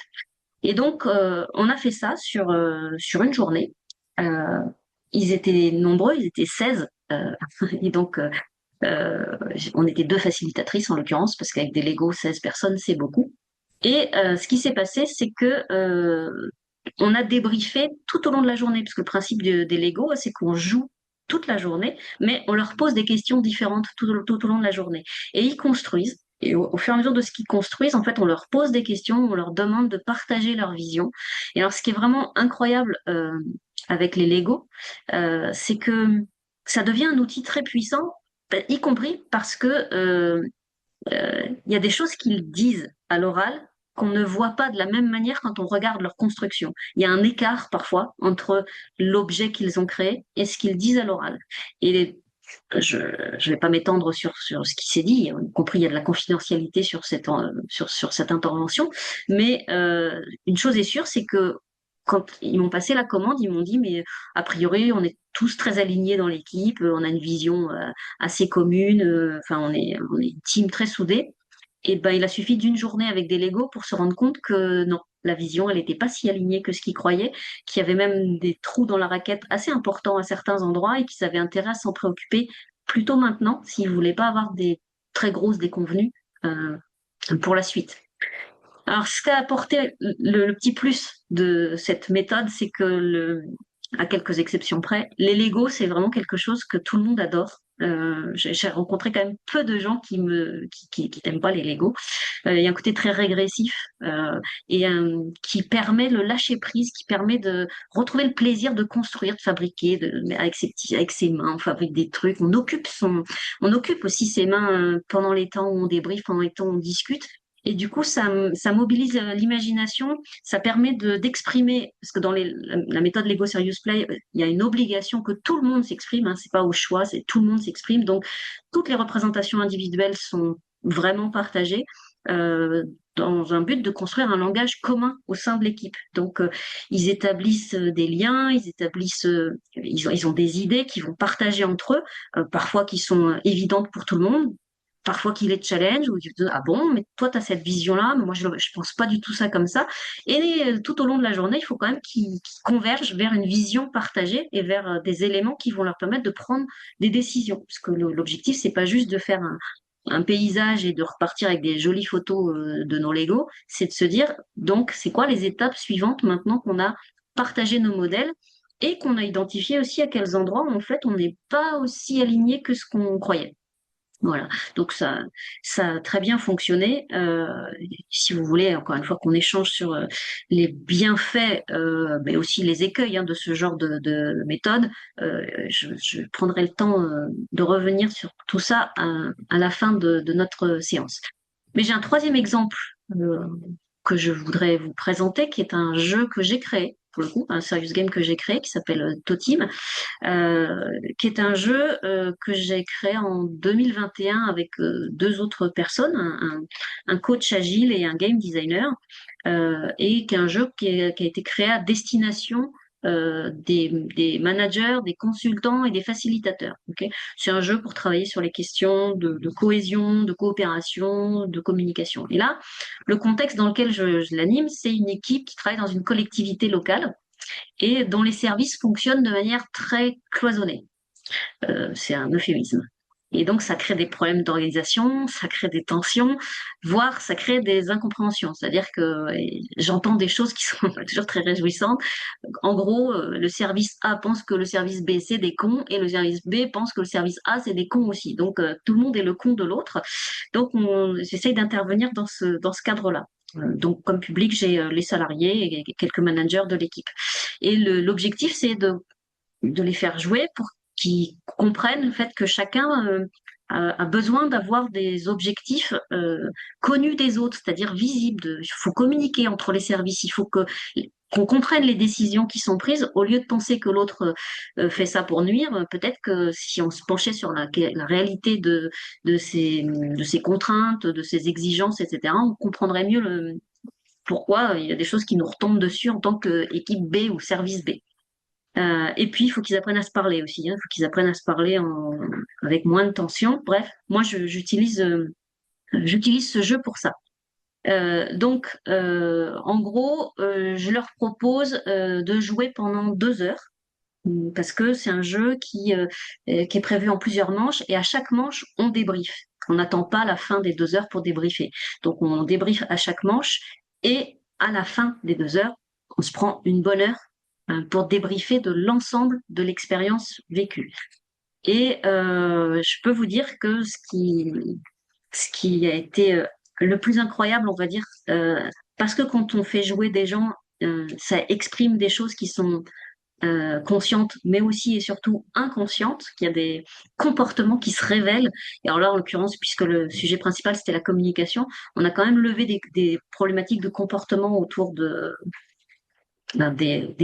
Et donc, on a fait ça sur une journée. Euh, Ils étaient nombreux, ils étaient 16. Et donc, on était deux facilitatrices en l'occurrence, parce qu'avec des Lego, 16 personnes, c'est beaucoup. Et ce qui s'est passé, c'est que on a débriefé tout au long de la journée, parce que le principe des Lego, c'est qu'on joue toute la journée, mais on leur pose des questions différentes tout au long de la journée. Et ils construisent. Et au fur et à mesure de ce qu'ils construisent, en fait, on leur pose des questions, on leur demande de partager leur vision. Et alors, ce qui est vraiment incroyable avec les Lego, c'est que ça devient un outil très puissant, y compris parce que il y a des choses qu'ils disent à l'oral qu'on ne voit pas de la même manière quand on regarde leur construction. Il y a un écart parfois entre l'objet qu'ils ont créé et ce qu'ils disent à l'oral. Et je ne vais pas m'étendre sur ce qui s'est dit, y compris il y a de la confidentialité sur cette intervention, mais une chose est sûre, c'est que quand ils m'ont passé la commande, ils m'ont dit, mais a priori, on est tous très alignés dans l'équipe, on a une vision assez commune, enfin, on est une team très soudée. Et ben, il a suffi d'une journée avec des Legos pour se rendre compte que non, la vision, elle n'était pas si alignée que ce qu'ils croyaient, qu'il y avait même des trous dans la raquette assez importants à certains endroits et qu'ils avaient intérêt à s'en préoccuper plutôt maintenant s'ils ne voulaient pas avoir des très grosses déconvenues euh, pour la suite. Alors, ce qu'a apporté le petit plus de cette méthode, c'est que à quelques exceptions près. Les Lego, c'est vraiment quelque chose que tout le monde adore. J'ai rencontré quand même peu de gens qui n'aiment pas les Lego. Il y a un côté très régressif et qui permet le lâcher prise, qui permet de retrouver le plaisir de construire, de fabriquer, mais avec ses mains, on fabrique des trucs, on occupe aussi ses mains pendant les temps où on débriefe, pendant les temps où on discute. Et du coup, ça mobilise l'imagination, ça permet d'exprimer, parce que dans la méthode Lego Serious Play, il y a une obligation que tout le monde s'exprime, hein, c'est pas au choix, c'est tout le monde s'exprime. Donc, toutes les représentations individuelles sont vraiment partagées dans un but de construire un langage commun au sein de l'équipe. Donc, ils établissent des liens, ils ont des idées qu'ils vont partager entre eux, parfois qui sont évidentes pour tout le monde, parfois qui les challenge, ou tu te dis, ah bon, mais toi, tu as cette vision-là, mais moi, je pense pas du tout ça comme ça. Et tout au long de la journée, il faut quand même qu'ils convergent vers une vision partagée et vers des éléments qui vont leur permettre de prendre des décisions. Parce que l'objectif, c'est pas juste de faire un paysage et de repartir avec des jolies photos de nos Lego, c'est de se dire, donc, c'est quoi les étapes suivantes maintenant qu'on a partagé nos modèles et qu'on a identifié aussi à quels endroits, en fait, on n'est pas aussi aligné que ce qu'on croyait. Voilà, donc ça a très bien fonctionné. Si vous voulez, encore une fois, qu'on échange sur les bienfaits, mais aussi les écueils de ce genre de méthode, je prendrai le temps de revenir sur tout ça à la fin de notre séance. Mais j'ai un troisième exemple euh, que je voudrais vous présenter, qui est un jeu que j'ai créé, pour le coup, un serious game que j'ai créé, qui s'appelle Toteam, qui est un jeu que j'ai créé en 2021 avec deux autres personnes, un coach agile et un game designer, et qui est un jeu qui a été créé à destination des managers, des consultants et des facilitateurs. Ok, c'est un jeu pour travailler sur les questions de cohésion, de coopération, de communication. Et là, le contexte dans lequel je l'anime, c'est une équipe qui travaille dans une collectivité locale et dont les services fonctionnent de manière très cloisonnée. C'est un euphémisme. Et donc, ça crée des problèmes d'organisation, ça crée des tensions, voire ça crée des incompréhensions. C'est-à-dire que j'entends des choses qui sont pas toujours très réjouissantes. En gros, le service A pense que le service B, c'est des cons, et le service B pense que le service A, c'est des cons aussi. Donc, tout le monde est le con de l'autre. Donc, j'essaye d'intervenir dans ce cadre-là. Donc, comme public, j'ai les salariés et quelques managers de l'équipe. Et l'objectif, c'est de les faire jouer pour qu'ils comprennent le fait que chacun a besoin d'avoir des objectifs connus des autres, c'est-à-dire visibles. Il faut communiquer entre les services, il faut qu'on comprenne les décisions qui sont prises au lieu de penser que l'autre fait ça pour nuire. Peut-être que si on se penchait sur la réalité de ces contraintes, de ces exigences, etc., on comprendrait mieux pourquoi il y a des choses qui nous retombent dessus en tant qu'équipe B ou service B. Et puis, il faut qu'ils apprennent à se parler aussi. Il faut qu'ils apprennent à se parler avec moins de tension. Bref, moi, j'utilise ce jeu pour ça. Donc, en gros, je leur propose de jouer pendant 2 heures parce que c'est un jeu qui est prévu en plusieurs manches et à chaque manche, on débriefe. On n'attend pas la fin des 2 heures pour débriefer. Donc, on débriefe à chaque manche et à la fin des 2 heures, on se prend une bonne heure pour débriefer de l'ensemble de l'expérience vécue. Et je peux vous dire que ce qui a été le plus incroyable, on va dire, parce que quand on fait jouer des gens, ça exprime des choses qui sont conscientes, mais aussi et surtout inconscientes, qu'il y a des comportements qui se révèlent. Et alors là, en l'occurrence, puisque le sujet principal, c'était la communication, on a quand même levé des problématiques de comportement autour des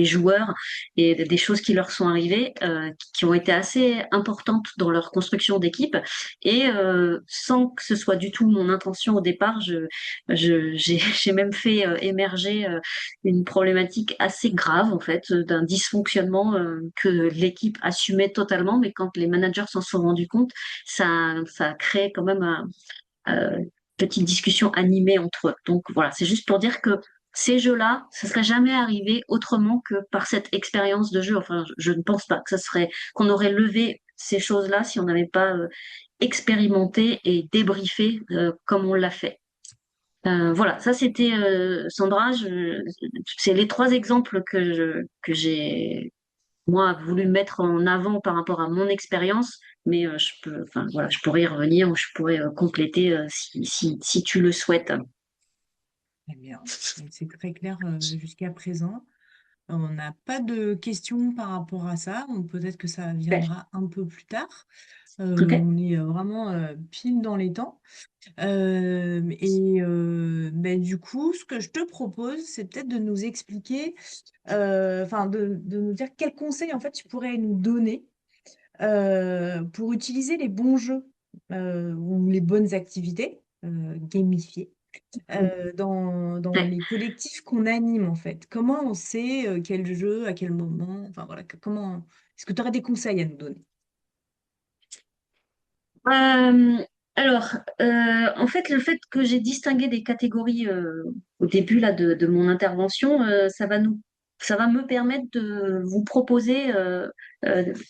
joueurs et des choses qui leur sont arrivées, qui ont été assez importantes dans leur construction d'équipe. Et sans que ce soit du tout mon intention au départ, j'ai même fait émerger une problématique assez grave, en fait, d'un dysfonctionnement que l'équipe assumait totalement. Mais quand les managers s'en sont rendus compte, ça a créé quand même une petite discussion animée entre eux. Donc voilà, c'est juste pour dire que ces jeux-là, ça serait jamais arrivé autrement que par cette expérience de jeu. Enfin, je ne pense pas que qu'on aurait levé ces choses-là si on n'avait pas expérimenté et débriefé comme on l'a fait. Voilà, ça c'était Sandra. C'est les trois exemples que j'ai moi, voulu mettre en avant par rapport à mon expérience, mais enfin, voilà, je pourrais y revenir ou je pourrais compléter si tu le souhaites.
Très bien. Donc, c'est très clair jusqu'à présent. On n'a pas de questions par rapport à ça, donc peut-être que ça
Ok.
viendra un peu plus tard.
Ok.
On est vraiment pile dans les temps. Ben, du coup, ce que je te propose, c'est peut-être de nous expliquer, enfin de nous dire quels conseils en fait tu pourrais nous donner pour utiliser les bons jeux ou les bonnes activités gamifiées dans
Ouais.
les collectifs qu'on anime en fait. Comment on sait quel jeu, à quel moment, enfin voilà, comment est-ce que tu aurais des conseils à nous donner?
Euh, alors, en fait, le fait que j'ai distingué des catégories au début là, de mon intervention, ça va me permettre de vous proposer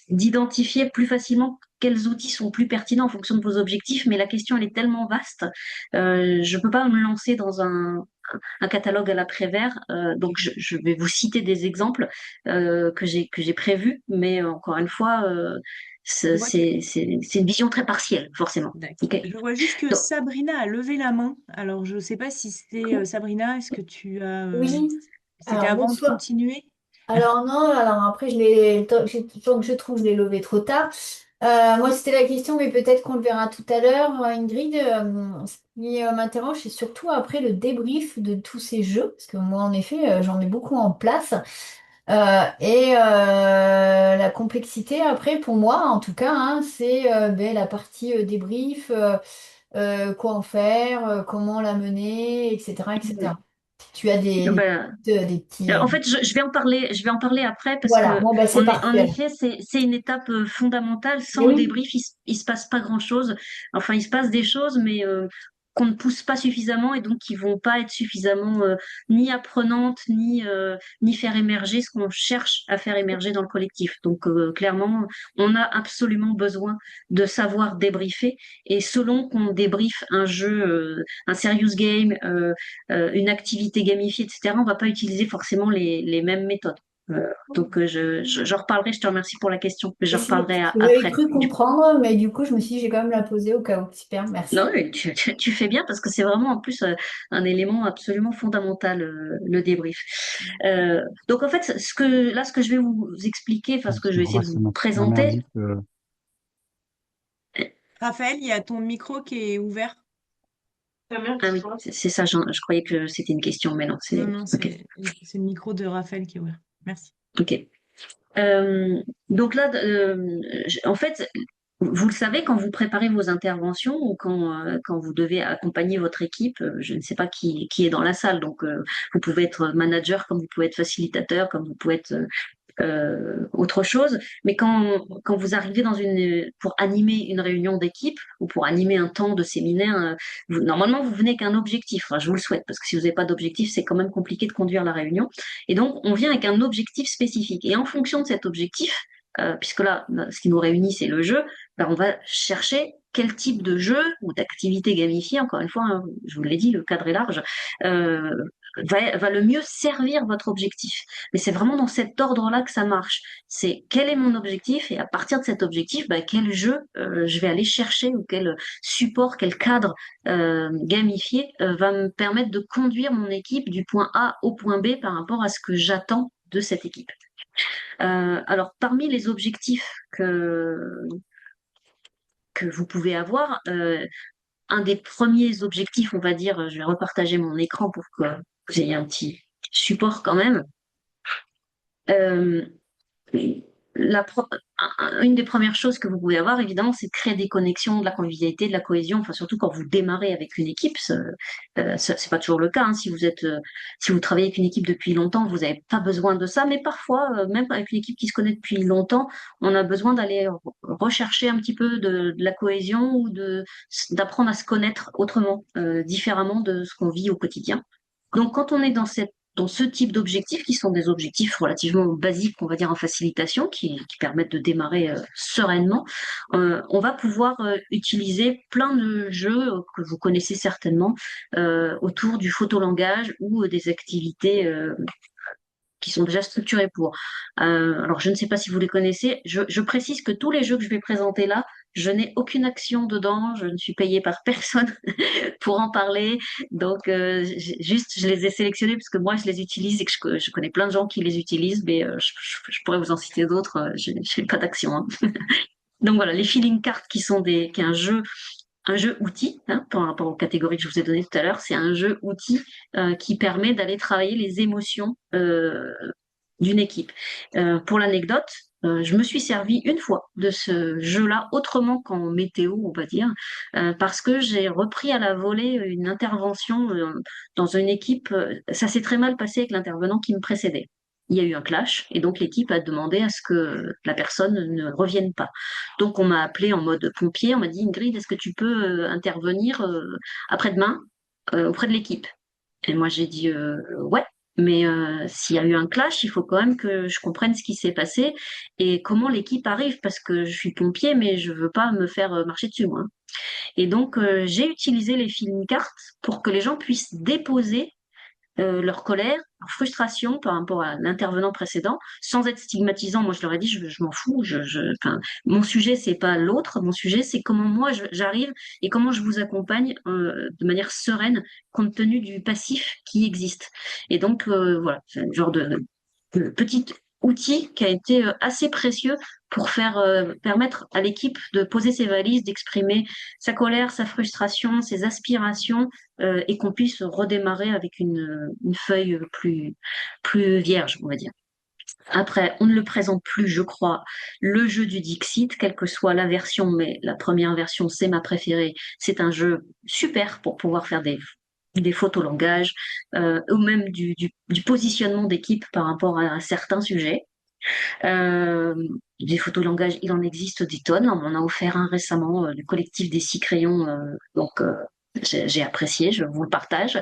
d'identifier plus facilement quels outils sont plus pertinents en fonction de vos objectifs. Mais la question, elle est tellement vaste, je ne peux pas me lancer dans un catalogue à l'après-vert. Donc, je vais vous citer des exemples que j'ai prévus, mais encore une fois.
Je vois que
C'est une vision très partielle, forcément.
D'accord.
Ok.
Je vois juste que
Donc,
Sabrina a levé la main. Alors, je ne sais pas si c'est Sabrina, est-ce que tu as...
Oui,
C'était
alors
avant de
bonsoir.
continuer?
Alors non, alors après, tant que je trouve, je l'ai levé trop tard. Moi, c'était la question, mais peut-être qu'on le verra tout à l'heure, Ingrid. Ce qui m'interroge, c'est surtout après le débrief de tous ces jeux, parce que moi, en effet, j'en mets beaucoup en place. La complexité, après, pour moi, en tout cas, hein, c'est ben, la partie débrief, quoi en faire, comment la mener, etc., etc. Tu as
ben,
des petits...
en fait, je vais en parler après parce
Voilà,
que,
bon, bah, c'est
en
parfait alors.
effet, c'est une étape fondamentale.
Mais
Sans le
oui,
débrief, il se passe pas grand-chose. Enfin, il se passe des choses, mais qu'on ne pousse pas suffisamment et donc qui vont pas être suffisamment ni apprenantes, ni faire émerger ce qu'on cherche à faire émerger dans le collectif. Donc, clairement, on a absolument besoin de savoir débriefer. Et selon qu'on débriefe un jeu, un serious game, une activité gamifiée, etc., on va pas utiliser forcément les mêmes méthodes. Donc, j'en reparlerai. Je te remercie pour la question, mais j'en reparlerai
j'avais
après.
cru comprendre, mais du coup, je me suis dit, j'ai quand même la poser au cas où. Super, merci.
Non, mais tu fais bien parce que c'est vraiment en plus un élément absolument fondamental, le débrief. Donc en fait, ce que je vais vous expliquer, enfin ce que je vais essayer
Excuse-moi,
de
ça
vous
m'a
présenter.
merdique.
Raphaël, il y a ton micro qui est ouvert.
Ah oui, c'est ça, je croyais que c'était une question, mais non,
Non,
c'est
non,
ok.
c'est le micro de Raphaël qui est ouvert. Merci.
Ok. Donc là, en fait, vous le savez, quand vous préparez vos interventions ou quand vous devez accompagner votre équipe, je ne sais pas qui est dans la salle, donc vous pouvez être manager, comme vous pouvez être facilitateur, comme vous pouvez être autre chose. Mais quand vous arrivez pour animer une réunion d'équipe ou pour animer un temps de séminaire, normalement, vous venez avec un objectif. Enfin, je vous le souhaite, parce que si vous n'avez pas d'objectif, c'est quand même compliqué de conduire la réunion. Et donc, on vient avec un objectif spécifique. Et en fonction de cet objectif, puisque là, ce qui nous réunit, c'est le jeu, ben, on va chercher quel type de jeu ou d'activité gamifiée, encore une fois, hein, je vous l'ai dit, le cadre est large, euh, va le mieux servir votre objectif. Mais c'est vraiment dans cet ordre-là que ça marche. C'est quel est mon objectif et à partir de cet objectif, bah, quel jeu je vais aller chercher ou quel support, quel cadre gamifié va me permettre de conduire mon équipe du point A au point B par rapport à ce que j'attends de cette équipe. Alors, parmi les objectifs que vous pouvez avoir, un des premiers objectifs, on va dire, je vais repartager mon écran pour que vous ayez un petit support quand même. Euh, la pro- une des premières choses que vous pouvez avoir, évidemment, c'est de créer des connexions, de la convivialité, de la cohésion. Enfin, surtout quand vous démarrez avec une équipe, c'est pas toujours le cas, hein. Si vous travaillez avec une équipe depuis longtemps, vous n'avez pas besoin de ça. Mais parfois, même avec une équipe qui se connaît depuis longtemps, on a besoin d'aller rechercher un petit peu de la cohésion ou d'apprendre à se connaître autrement, différemment de ce qu'on vit au quotidien. Donc, quand on est dans ce type d'objectifs, qui sont des objectifs relativement basiques, on va dire en facilitation, qui permettent de démarrer sereinement, on va pouvoir utiliser plein de jeux que vous connaissez certainement autour du photolangage ou des activités qui sont déjà structurés pour. Alors, je ne sais pas si vous les connaissez. Je précise que tous les jeux que je vais présenter là, je n'ai aucune action dedans. Je ne suis payée par personne pour en parler. Donc, juste, je les ai sélectionnés parce que moi, je les utilise et que je connais plein de gens qui les utilisent, mais je pourrais vous en citer d'autres. Je n'ai pas d'action, hein. Donc voilà, les feeling cards qui est un jeu outil, hein, par rapport aux catégories que je vous ai données tout à l'heure, c'est un jeu outil qui permet d'aller travailler les émotions d'une équipe. Pour l'anecdote, je me suis servi une fois de ce jeu-là, autrement qu'en météo, on va dire, parce que j'ai repris à la volée une intervention dans une équipe. Ça s'est très mal passé avec l'intervenant qui me précédait. Il y a eu un clash et donc l'équipe a demandé à ce que la personne ne revienne pas. Donc on m'a appelé en mode pompier, on m'a dit Ingrid, est-ce que tu peux intervenir après-demain auprès de l'équipe? Et moi j'ai dit ouais, mais s'il y a eu un clash, il faut quand même que je comprenne ce qui s'est passé et comment l'équipe arrive parce que je suis pompier, mais je veux pas me faire marcher dessus moi. Et donc j'ai utilisé les feeling cards pour que les gens puissent déposer leur colère, leur frustration par rapport à l'intervenant précédent, sans être stigmatisant. Moi, je leur ai dit, je m'en fous. Enfin, mon sujet, c'est pas l'autre. Mon sujet, c'est comment moi j'arrive et comment je vous accompagne de manière sereine, compte tenu du passif qui existe. Et donc, voilà, c'est un genre de petit outil qui a été assez précieux pour permettre à l'équipe de poser ses valises, d'exprimer sa colère, sa frustration, ses aspirations et qu'on puisse redémarrer avec une feuille plus vierge, on va dire. Après, on ne le présente plus, je crois, le jeu du Dixit, quelle que soit la version, mais la première version, c'est ma préférée. C'est un jeu super pour pouvoir faire des photolongages ou même du positionnement d'équipe par rapport à certains sujets. Euh, des photolongages, il en existe des tonnes. On m'en a offert un récemment du collectif des 6 crayons. Donc, j'ai apprécié, je vous le partage.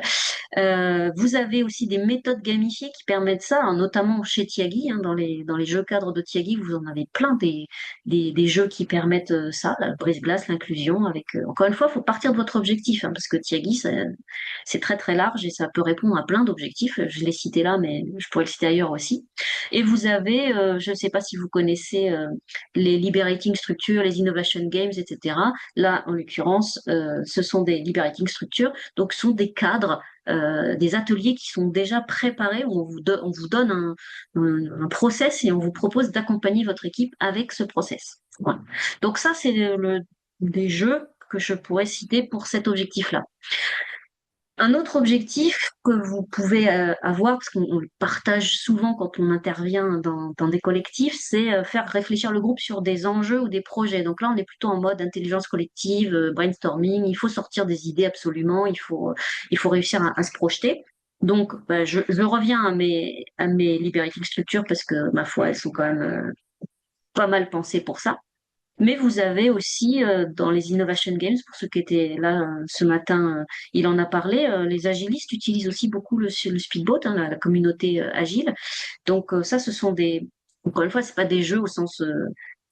Vous avez aussi des méthodes gamifiées qui permettent ça, hein, notamment chez Tiagi, hein, dans les jeux cadres de Tiagi, vous en avez plein des jeux qui permettent ça, la brise-glace, l'inclusion. Encore une fois, il faut partir de votre objectif, hein, parce que Tiagi, c'est très très large et ça peut répondre à plein d'objectifs. Je l'ai cité là, mais je pourrais le citer ailleurs aussi. Et vous avez, je ne sais pas si vous connaissez les liberating structures, les innovation games, etc. Là, en l'occurrence, ce sont des liberating structures, donc ce sont des cadres, des ateliers qui sont déjà préparés, où on vous donne un process et on vous propose d'accompagner votre équipe avec ce process. Voilà. Donc ça, c'est des jeux que je pourrais citer pour cet objectif-là. Un autre objectif que vous pouvez avoir, parce qu'on le partage souvent quand on intervient dans des collectifs, c'est faire réfléchir le groupe sur des enjeux ou des projets. Donc là, on est plutôt en mode intelligence collective, brainstorming. Il faut sortir des idées absolument. Il faut réussir à se projeter. Donc, bah, je reviens à mes liberating structures parce que, ma foi, elles sont quand même pas mal pensées pour ça. Mais vous avez aussi dans les Innovation Games, pour ceux qui étaient là ce matin, il en a parlé, les agilistes utilisent aussi beaucoup le speedboat, hein, la communauté agile. Donc ça, ce sont encore une fois, c'est pas des jeux au sens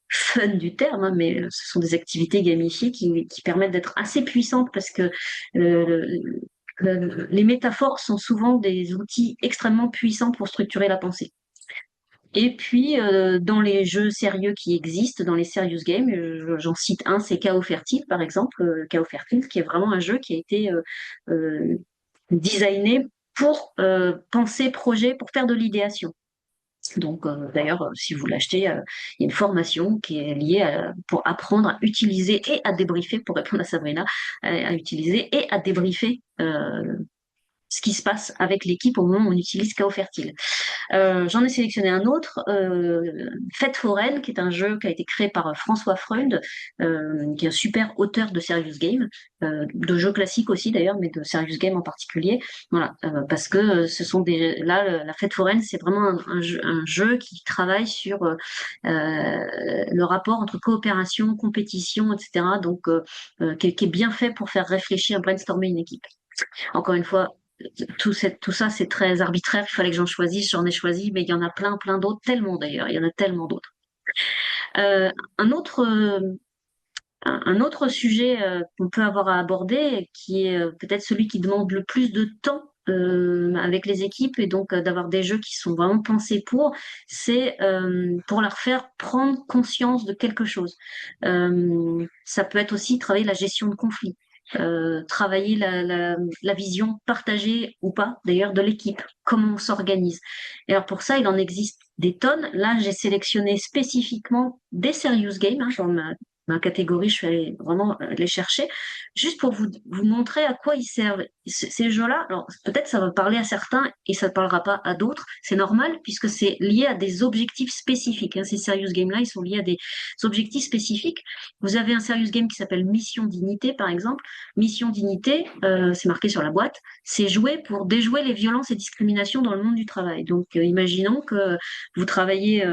fun du terme, hein, mais ce sont des activités gamifiées qui permettent d'être assez puissantes parce que euh, les métaphores sont souvent des outils extrêmement puissants pour structurer la pensée. Et puis, dans les jeux sérieux qui existent, dans les serious games, j'en cite un, c'est Chaos Fertile, par exemple. Chaos Fertile, qui est vraiment un jeu qui a été designé pour penser projet, pour faire de l'idéation. Donc, d'ailleurs, si vous l'achetez, il y a une formation qui est liée pour apprendre à utiliser et à débriefer, pour répondre à Sabrina, à utiliser et à débriefer ce qui se passe avec l'équipe au moment où on utilise Chaos Fertile. J'en ai sélectionné un autre, Fête foraine, qui est un jeu qui a été créé par François Freund, qui est un super auteur de Serious Game, de jeux classiques aussi d'ailleurs, mais de Serious Game en particulier. Voilà, parce que ce sont la Fête foraine, c'est vraiment un jeu qui travaille sur le rapport entre coopération, compétition, etc. Donc, qui est bien fait pour faire réfléchir, brainstormer une équipe. Encore une fois, tout ça, c'est très arbitraire. Il fallait que j'en choisisse, j'en ai choisi, mais il y en a plein, plein d'autres, tellement d'ailleurs. Il y en a tellement d'autres. Euh, un autre, euh, un autre sujet qu'on peut avoir à aborder, qui est peut-être celui qui demande le plus de temps avec les équipes et donc d'avoir des jeux qui sont vraiment pensés c'est pour leur faire prendre conscience de quelque chose. Ça peut être aussi travailler la gestion de conflits, travailler la vision partagée ou pas, d'ailleurs, de l'équipe, comment on s'organise. Et alors pour ça, il en existe des tonnes. Là, j'ai sélectionné spécifiquement des serious games, hein, dans ma catégorie, je suis allée vraiment les chercher, juste pour vous montrer à quoi ils servent. Ces jeux-là, alors peut-être ça va parler à certains et ça ne parlera pas à d'autres. C'est normal puisque c'est lié à des objectifs spécifiques, hein. Ces serious games-là, ils sont liés à des objectifs spécifiques. Vous avez un serious game qui s'appelle Mission Dignité, par exemple. Mission Dignité, c'est marqué sur la boîte, c'est jouer pour déjouer les violences et discriminations dans le monde du travail. Donc, imaginons que vous travaillez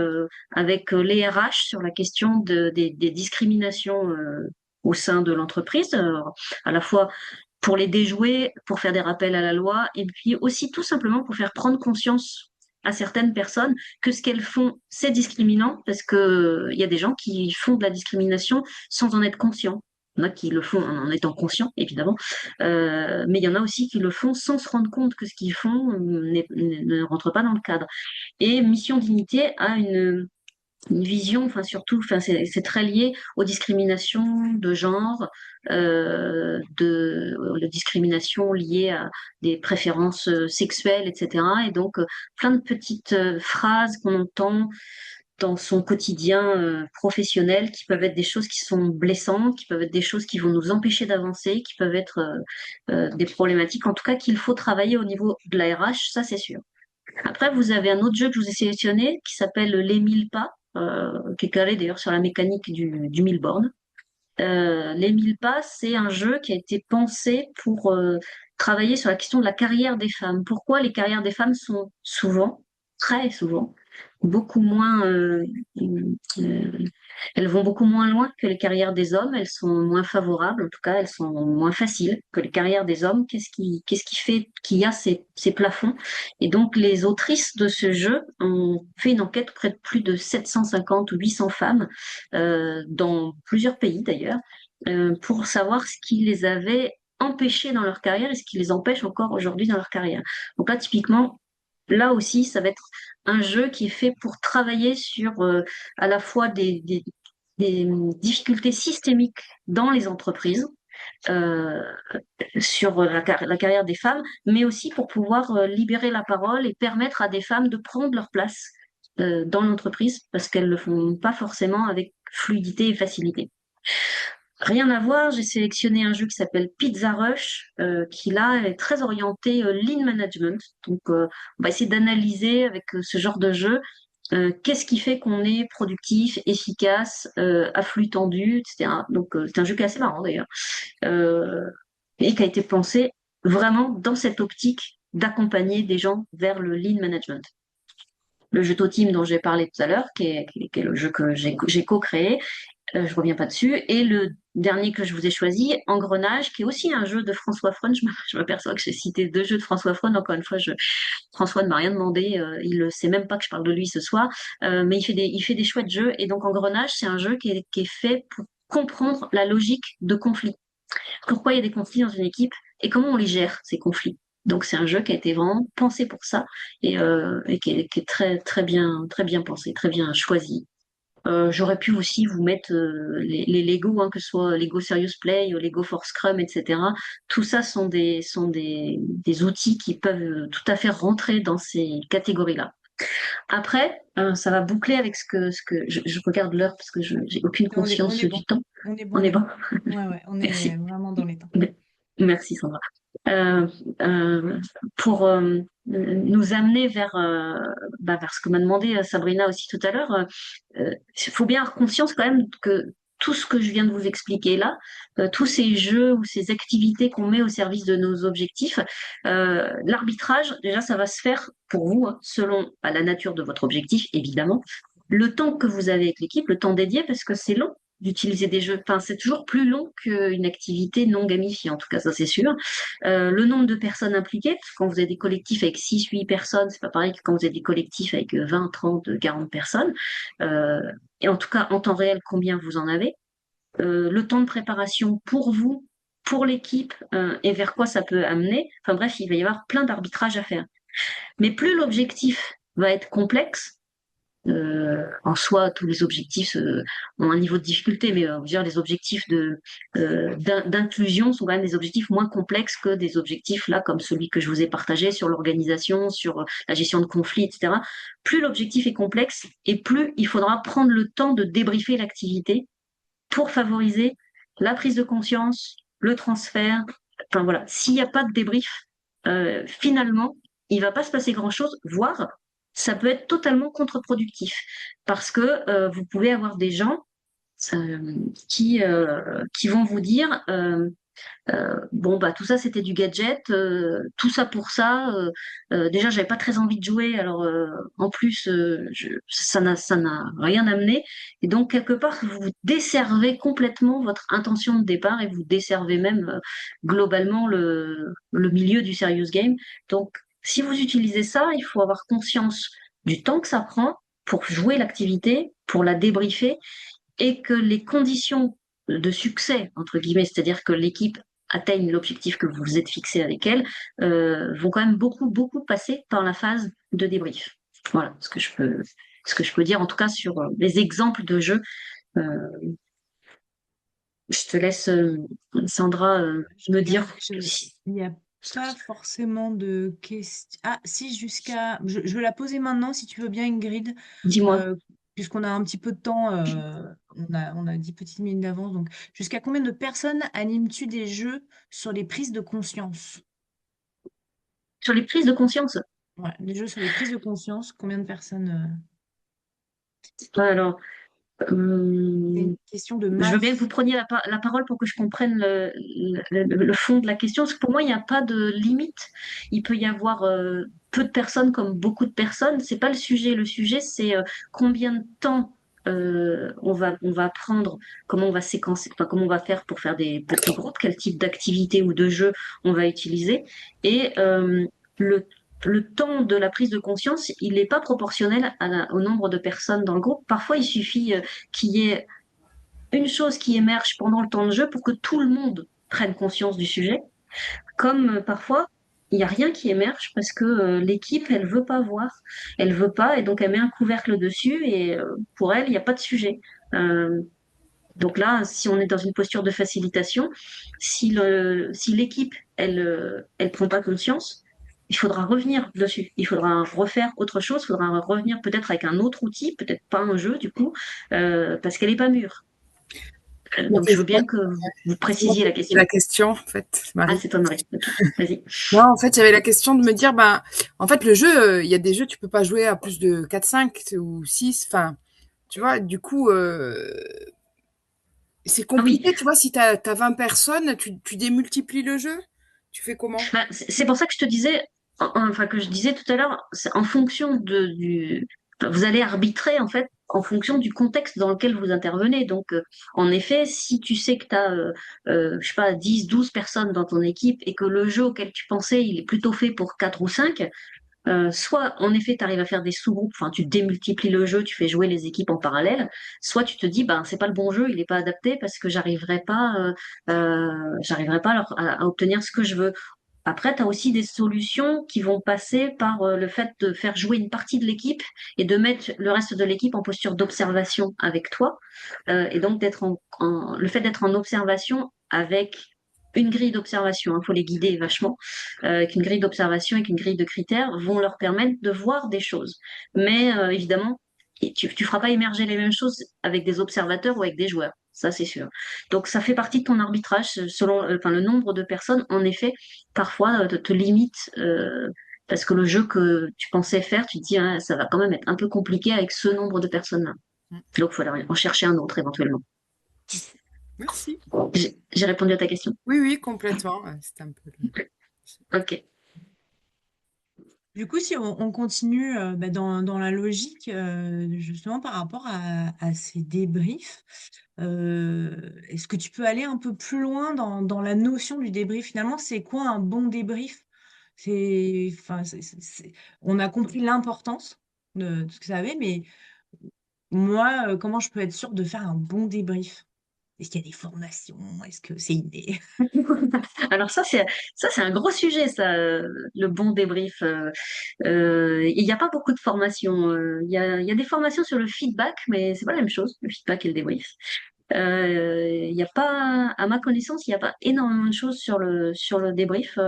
avec les RH sur la question des discriminations au sein de l'entreprise, à la fois pour les déjouer, pour faire des rappels à la loi, et puis aussi tout simplement pour faire prendre conscience à certaines personnes que ce qu'elles font, c'est discriminant, parce que il y a des gens qui font de la discrimination sans en être conscients. Il y en a qui le font en étant conscients, évidemment, mais il y en a aussi qui le font sans se rendre compte que ce qu'ils font ne rentre pas dans le cadre. Et Mission Dignité a une vision, enfin surtout, enfin c'est très lié aux discriminations de genre, de discriminations liées à des préférences sexuelles, etc. Et donc plein de petites phrases qu'on entend dans son quotidien professionnel, qui peuvent être des choses qui sont blessantes, qui peuvent être des choses qui vont nous empêcher d'avancer, qui peuvent être des problématiques, en tout cas qu'il faut travailler au niveau de la RH, ça c'est sûr. Après, vous avez un autre jeu que je vous ai sélectionné qui s'appelle Les 1000 pas, qui est calé d'ailleurs sur la mécanique du 1000 bornes. Les 1000 pas, c'est un jeu qui a été pensé pour travailler sur la question de la carrière des femmes. Pourquoi les carrières des femmes sont souvent, très souvent, beaucoup moins, euh, elles vont beaucoup moins loin que les carrières des hommes, elles sont moins favorables, en tout cas, elles sont moins faciles que les carrières des hommes. Qu'est-ce qui fait qu'il y a ces plafonds? Et donc, les autrices de ce jeu ont fait une enquête auprès de plus de 750 ou 800 femmes, dans plusieurs pays d'ailleurs, pour savoir ce qui les avait empêchées dans leur carrière et ce qui les empêche encore aujourd'hui dans leur carrière. Donc là, typiquement, là aussi, ça va être un jeu qui est fait pour travailler sur à la fois des difficultés systémiques dans les entreprises, euh, sur la carrière des femmes, mais aussi pour pouvoir libérer la parole et permettre à des femmes de prendre leur place dans l'entreprise parce qu'elles ne le font pas forcément avec fluidité et facilité. Rien à voir, j'ai sélectionné un jeu qui s'appelle Pizza Rush, qui là est très orienté lean management. Donc, on va essayer d'analyser avec ce genre de jeu qu'est-ce qui fait qu'on est productif, efficace, à flux tendu, etc. Donc, c'est un jeu qui est assez marrant d'ailleurs, euh, et qui a été pensé vraiment dans cette optique d'accompagner des gens vers le lean management. Le jeu Toteam dont j'ai parlé tout à l'heure, qui est le jeu que j'ai co-créé, je reviens pas dessus. Et le dernier que je vous ai choisi, Engrenage, qui est aussi un jeu de François Freund. Je m'aperçois que j'ai cité deux jeux de François Freund. Encore une fois, François ne m'a rien demandé. Il ne sait même pas que je parle de lui ce soir. Mais il fait des chouettes jeux. Et donc, Engrenage, c'est un jeu qui est fait pour comprendre la logique de conflit. Pourquoi il y a des conflits dans une équipe et comment on les gère, ces conflits. Donc, c'est un jeu qui a été vraiment pensé pour ça et qui est très bien pensé, très bien choisi. J'aurais pu aussi vous mettre les Lego, hein, que ce soit Lego Serious Play, Lego for Scrum, etc. Tout ça sont des outils qui peuvent tout à fait rentrer dans ces catégories-là. Après, ça va boucler avec je regarde l'heure parce que j'ai aucune
On
conscience
est bon.
du temps.
On est bon,
On
on
est
est bon.
bon?
Ouais, on est
Merci.
vraiment dans les temps.
Merci Sandra. Euh, pour nous amener vers ce que m'a demandé Sabrina aussi tout à l'heure, il faut bien avoir conscience quand même que tout ce que je viens de vous expliquer là, tous ces jeux ou ces activités qu'on met au service de nos objectifs, l'arbitrage, déjà, ça va se faire pour vous, hein, selon la nature de votre objectif, évidemment, le temps que vous avez avec l'équipe, le temps dédié, parce que c'est long d'utiliser des jeux. Enfin, c'est toujours plus long qu'une activité non gamifiée, en tout cas, ça c'est sûr. Le nombre de personnes impliquées, parce que quand vous avez des collectifs avec 6, 8 personnes, c'est pas pareil que quand vous avez des collectifs avec 20, 30, 40 personnes. Euh, et en tout cas, en temps réel, combien vous en avez. Le temps de préparation pour vous, pour l'équipe et vers quoi ça peut amener. Enfin bref, il va y avoir plein d'arbitrages à faire. Mais plus l'objectif va être complexe, en soi, tous les objectifs ont un niveau de difficulté, mais je veux dire, les objectifs d'inclusion sont quand même des objectifs moins complexes que des objectifs là, comme celui que je vous ai partagé sur l'organisation, sur la gestion de conflits, etc. Plus l'objectif est complexe et plus il faudra prendre le temps de débriefer l'activité pour favoriser la prise de conscience, le transfert. Enfin voilà, s'il n'y a pas de débrief, finalement, il va pas se passer grand-chose, voire ça peut être totalement contre-productif parce que vous pouvez avoir des gens euh, qui vont vous dire bon bah tout ça c'était du gadget, tout ça pour ça. Déjà j'avais pas très envie de jouer, alors en plus ça n'a rien amené. Et donc quelque part vous desservez complètement votre intention de départ et vous desservez même globalement le milieu du serious game. Donc si vous utilisez ça, il faut avoir conscience du temps que ça prend pour jouer l'activité, pour la débriefer et que les conditions de succès, entre guillemets, c'est-à-dire que l'équipe atteigne l'objectif que vous vous êtes fixé avec elle, vont quand même beaucoup, beaucoup passer par la phase de débrief. Voilà ce que je peux dire, en tout cas sur les exemples de jeux. Euh, je te laisse, Sandra,
Je
me
regarde,
dire si.
il n'y a pas forcément de questions. Ah, si, je vais la poser maintenant, si tu veux bien, Ingrid,
Dis-moi.
euh, puisqu'on a un petit peu de temps, on a 10 petites minutes d'avance. Donc, jusqu'à combien de personnes animes-tu des jeux sur les prises de conscience?
Sur les prises de conscience,
Ouais, des jeux sur les prises de conscience, combien de personnes?
alors,
C'est une
euh,
question de
je veux bien que vous
masse.
preniez la parole pour que je comprenne le fond de la question, parce que pour moi, il n'y a pas de limite. Il peut y avoir peu de personnes comme beaucoup de personnes. C'est pas le sujet. Le sujet, c'est combien de temps on va prendre, comment on va séquencer, enfin, comment on va faire pour faire des petits groupes, quel type d'activité ou de jeu on va utiliser. Et le, le temps de la prise de conscience, il n'est pas proportionnel au nombre de personnes dans le groupe. Parfois, il suffit qu'il y ait une chose qui émerge pendant le temps de jeu pour que tout le monde prenne conscience du sujet, comme parfois il n'y a rien qui émerge parce que l'équipe elle veut pas voir, elle veut pas et donc elle met un couvercle dessus et pour elle il n'y a pas de sujet. Euh, donc là, si on est dans une posture de facilitation, si l'équipe elle prend pas conscience, il faudra revenir dessus. Il faudra refaire autre chose. Il faudra revenir peut-être avec un autre outil, peut-être pas un jeu du coup, parce qu'elle est pas mûre.
Moi,
Donc,
c'est
je veux bien que vous
c'est moi
précisiez
qui
la
ai posé
question.
la question, en fait,
Ah,
Marie.
c'est toi, Marie. Ok, vas-y.
Moi, en fait, j'avais la question de me dire, ben, en fait, le jeu, il y a des jeux, tu peux pas jouer à plus de 4, 5 ou 6. Enfin, tu vois, du coup, c'est
Ah oui,
compliqué, tu vois, si t'as 20 personnes, tu démultiplies le jeu? Tu fais comment?
bah, c'est pour ça que je te disais, enfin que je disais tout à l'heure, c'est en fonction enfin, vous allez arbitrer en fait en fonction du contexte dans lequel vous intervenez. Donc, en effet, si tu sais que tu as, je sais pas, 10, 12 personnes dans ton équipe et que le jeu auquel tu pensais, il est plutôt fait pour 4 ou 5. Soit en effet tu arrives à faire des sous-groupes, enfin tu démultiplies le jeu, tu fais jouer les équipes en parallèle, soit tu te dis ben c'est pas le bon jeu, il n'est pas adapté parce que j'arriverai pas à obtenir ce que je veux. Après, tu as aussi des solutions qui vont passer par le fait de faire jouer une partie de l'équipe et de mettre le reste de l'équipe en posture d'observation avec toi. Et donc le fait d'être en observation avec une grille d'observation, il faut les guider vachement, avec une grille d'observation, avec une grille de critères, vont leur permettre de voir des choses. Mais évidemment, tu feras pas émerger les mêmes choses avec des observateurs ou avec des joueurs. Ça, c'est sûr. Donc, ça fait partie de ton arbitrage selon enfin, le nombre de personnes. En effet, parfois, te limite parce que le jeu que tu pensais faire, tu te dis, ah, ça va quand même être un peu compliqué avec ce nombre de personnes-là. Donc, il faut en chercher un autre éventuellement.
Merci.
J'ai répondu à ta question.
Oui, oui, complètement. C'était un peu
Ok.
Du coup, si on continue dans la logique, justement par rapport à ces débriefs, est-ce que tu peux aller un peu plus loin dans la notion du débrief? Finalement, c'est quoi un bon débrief? Enfin, on a compris l'importance de ce que ça avait, mais moi, comment je peux être sûre de faire un bon débrief? Est-ce qu'il y a des formations? Est-ce que c'est inné?
Alors ça c'est un gros sujet, ça, le bon débrief. Il n'y a pas beaucoup de formations. Il y a des formations sur le feedback, mais c'est pas la même chose, le feedback et le débrief. Il n'y a pas, à ma connaissance, il n'y a pas énormément de choses sur le débrief.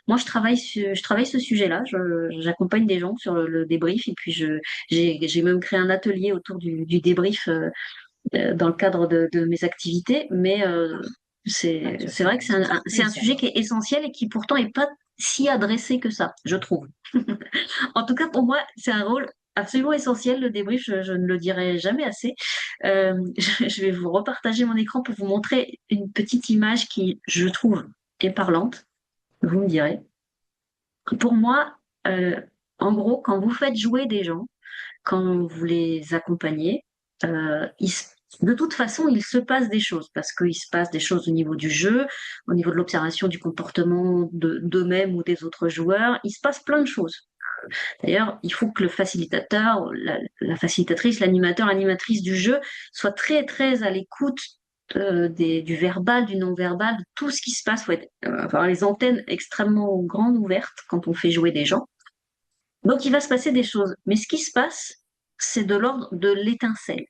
Moi, je travaille ce sujet-là. J'accompagne des gens sur le débrief et puis j'ai même créé un atelier autour du débrief dans le cadre de mes activités. Mais c'est vrai que c'est un sujet qui est essentiel et qui pourtant est pas si adressé que ça, je trouve. En tout cas, pour moi, c'est un rôle absolument essentiel, le débrief, je ne le dirai jamais assez. Je vais vous repartager mon écran pour vous montrer une petite image qui, je trouve, est parlante. Vous me direz. Pour moi, en gros, quand vous faites jouer des gens, quand vous les accompagnez, de toute façon, il se passe des choses, parce qu'il se passe des choses au niveau du jeu, au niveau de l'observation du comportement d'eux-mêmes ou des autres joueurs. Il se passe plein de choses. D'ailleurs, il faut que le facilitateur, la facilitatrice, l'animateur, l'animatrice du jeu soit très, très à l'écoute du verbal, du non-verbal, de tout ce qui se passe. Il faut avoir les antennes extrêmement grandes ouvertes quand on fait jouer des gens. Donc, il va se passer des choses. Mais ce qui se passe, c'est de l'ordre de l'étincelle.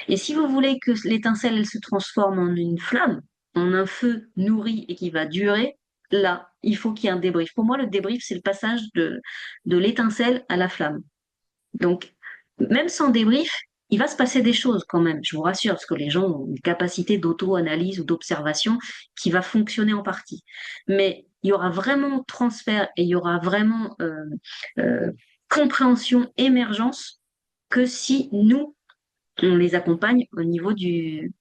Et si vous voulez que l'étincelle, elle se transforme en une flamme, en un feu nourri et qui va durer, là, il faut qu'il y ait un débrief. Pour moi, le débrief, c'est le passage de l'étincelle à la flamme. Donc, même sans débrief, il va se passer des choses quand même, je vous rassure, parce que les gens ont une capacité d'auto-analyse ou d'observation qui va fonctionner en partie. Mais il y aura vraiment transfert et il y aura vraiment euh, compréhension, émergence que si nous, on les accompagne au niveau du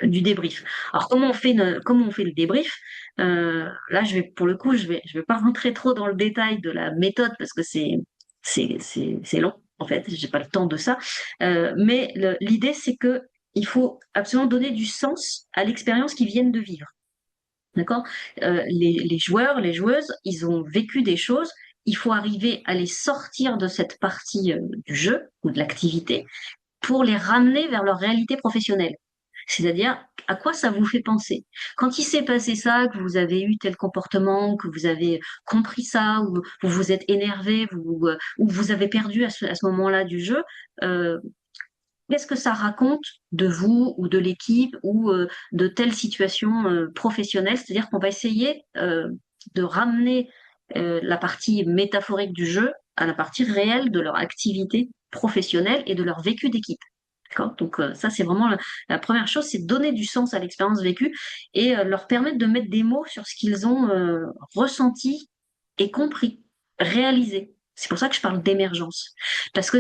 débrief. Alors comment on fait le débrief? Là, pour le coup, je vais pas rentrer trop dans le détail de la méthode parce que c'est long. En fait, j'ai pas le temps de ça. Mais l'idée, c'est que il faut absolument donner du sens à l'expérience qu'ils viennent de vivre. D'accord? Les joueurs, les joueuses, ils ont vécu des choses. Il faut arriver à les sortir de cette partie du jeu ou de l'activité pour les ramener vers leur réalité professionnelle. C'est-à-dire, à quoi ça vous fait penser? Quand il s'est passé ça, que vous avez eu tel comportement, que vous avez compris ça, ou vous vous êtes énervé, ou vous avez perdu à ce moment-là du jeu, euh, qu'est-ce que ça raconte de vous ou de l'équipe ou de telle situation professionnelle? C'est-à-dire qu'on va essayer de ramener la partie métaphorique du jeu à la partie réelle de leur activité professionnelle et de leur vécu d'équipe. D'accord. Donc ça, c'est vraiment la première chose, c'est donner du sens à l'expérience vécue et leur permettre de mettre des mots sur ce qu'ils ont ressenti et compris, réalisé. C'est pour ça que je parle d'émergence, parce que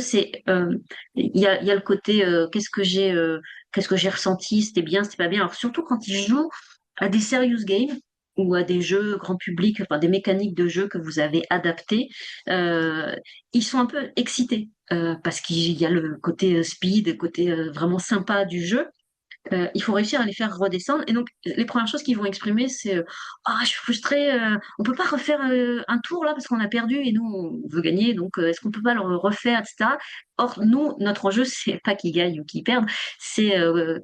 il y a le côté qu'est-ce que j'ai ressenti, c'était bien, c'était pas bien. Alors surtout quand ils jouent à des serious games ou à des jeux grand public, enfin des mécaniques de jeu que vous avez adaptées, ils sont un peu excités parce qu'il y a le côté speed, le côté vraiment sympa du jeu. Il faut réussir à les faire redescendre. Et donc, les premières choses qu'ils vont exprimer, c'est ah, je suis frustrée, on peut pas refaire un tour là parce qu'on a perdu et nous, on veut gagner, donc est-ce qu'on peut pas le refaire, etc. Or, nous, notre enjeu, c'est pas qu'ils gagnent ou qu'ils perdent, c'est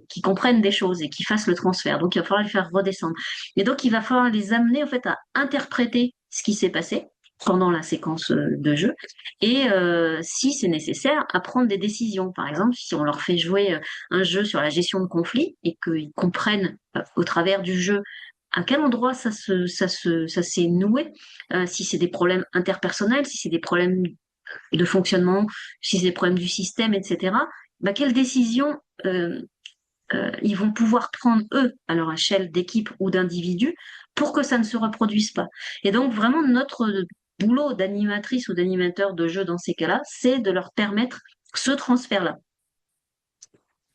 qu'ils comprennent des choses et qu'ils fassent le transfert. Donc, il va falloir les faire redescendre. Et donc, il va falloir les amener en fait à interpréter ce qui s'est passé pendant la séquence de jeu et si c'est nécessaire à prendre des décisions. Par exemple, si on leur fait jouer un jeu sur la gestion de conflits et qu'ils comprennent au travers du jeu à quel endroit ça s'est noué, si c'est des problèmes interpersonnels, si c'est des problèmes de fonctionnement, si c'est des problèmes du système, etc. Bah, quelles décisions ils vont pouvoir prendre eux à leur échelle d'équipe ou d'individu pour que ça ne se reproduise pas. Et donc vraiment notre boulot d'animatrice ou d'animateur de jeu dans ces cas-là, c'est de leur permettre ce transfert-là.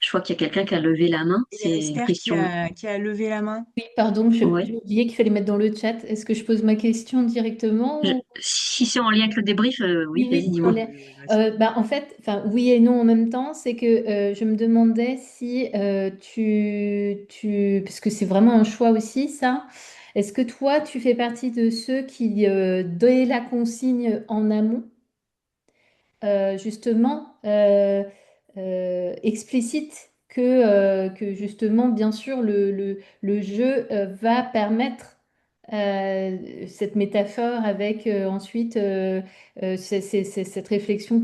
Je vois qu'il y a quelqu'un qui a levé la main.
Il y a
C'est une
Esther
question.
qui a levé la main.
Oui, pardon,
Ouais.
j'ai oublié qu'il fallait mettre dans le chat. Est-ce que je pose ma question directement ou...
Si c'est en lien avec le débrief, oui,
Oui,
vas-y,
oui,
dis-moi.
bah, en fait, enfin, oui et non en même temps, c'est que je me demandais si parce que c'est vraiment un choix aussi, ça. Est-ce que toi, tu fais partie de ceux qui, dès la consigne en amont, justement, explicite que justement, bien sûr, le jeu va permettre cette métaphore avec ensuite cette réflexion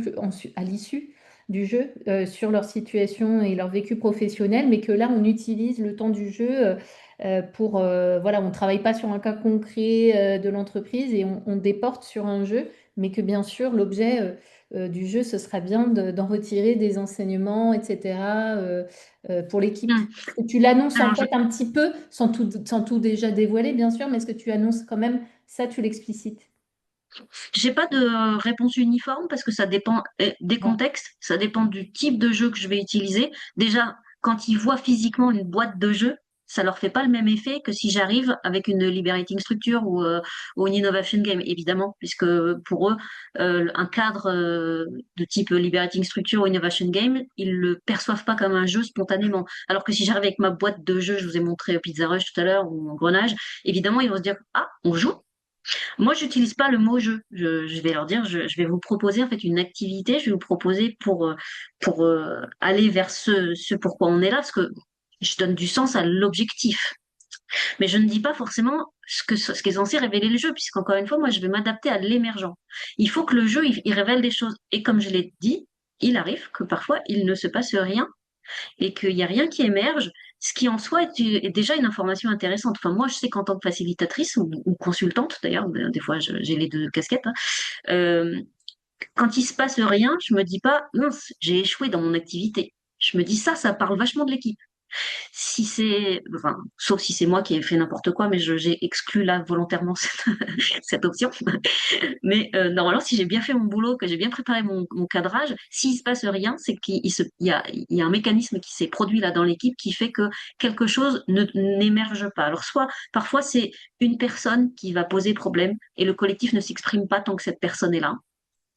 à l'issue du jeu sur leur situation et leur vécu professionnel, mais que là, on utilise le temps du jeu pour, voilà, on ne travaille pas sur un cas concret de l'entreprise et on déporte sur un jeu, mais que bien sûr, l'objet du jeu, ce sera bien d'en retirer des enseignements, etc., pour l'équipe.
Hmm.
Tu l'annonces en
Alors,
fait un petit peu, sans tout déjà dévoiler, bien sûr, mais est-ce que tu annonces quand même ça, tu l'explicites?
j'ai pas de réponse uniforme parce que ça dépend des
Bon.
contextes, ça dépend du type de jeu que je vais utiliser. Déjà, quand ils voient physiquement une boîte de jeu, ça leur fait pas le même effet que si j'arrive avec une liberating structure ou une innovation game, évidemment, puisque pour eux, un cadre de type liberating structure ou innovation game, ils le perçoivent pas comme un jeu spontanément. Alors que si j'arrive avec ma boîte de jeu, je vous ai montré Pizza Rush tout à l'heure ou Engrenage, évidemment, ils vont se dire, ah, on joue. Moi, j'utilise pas le mot jeu. Je vais leur dire, je vais vous proposer en fait une activité. Je vais vous proposer pour aller vers ce pourquoi on est là, parce que je donne du sens à l'objectif. Mais je ne dis pas forcément ce qui est censé révéler le jeu, puisqu'encore une fois, moi, je vais m'adapter à l'émergent. Il faut que le jeu, il révèle des choses. Et comme je l'ai dit, il arrive que parfois, il ne se passe rien et qu'il n'y a rien qui émerge, ce qui en soi est déjà une information intéressante. Enfin, moi, je sais qu'en tant que facilitatrice ou consultante, d'ailleurs, des fois, j'ai les deux casquettes, hein, euh, quand il se passe rien, je me dis pas, mince, j'ai échoué dans mon activité. Je me dis ça parle vachement de l'équipe. Si c'est, enfin, sauf si c'est moi qui ai fait n'importe quoi, mais j'ai exclu là volontairement cette option. Mais normalement, si j'ai bien fait mon boulot, que j'ai bien préparé mon cadrage, s'il se passe rien, c'est il y a un mécanisme qui s'est produit là dans l'équipe qui fait que quelque chose n'émerge pas. Alors soit, parfois, c'est une personne qui va poser problème et le collectif ne s'exprime pas tant que cette personne est là.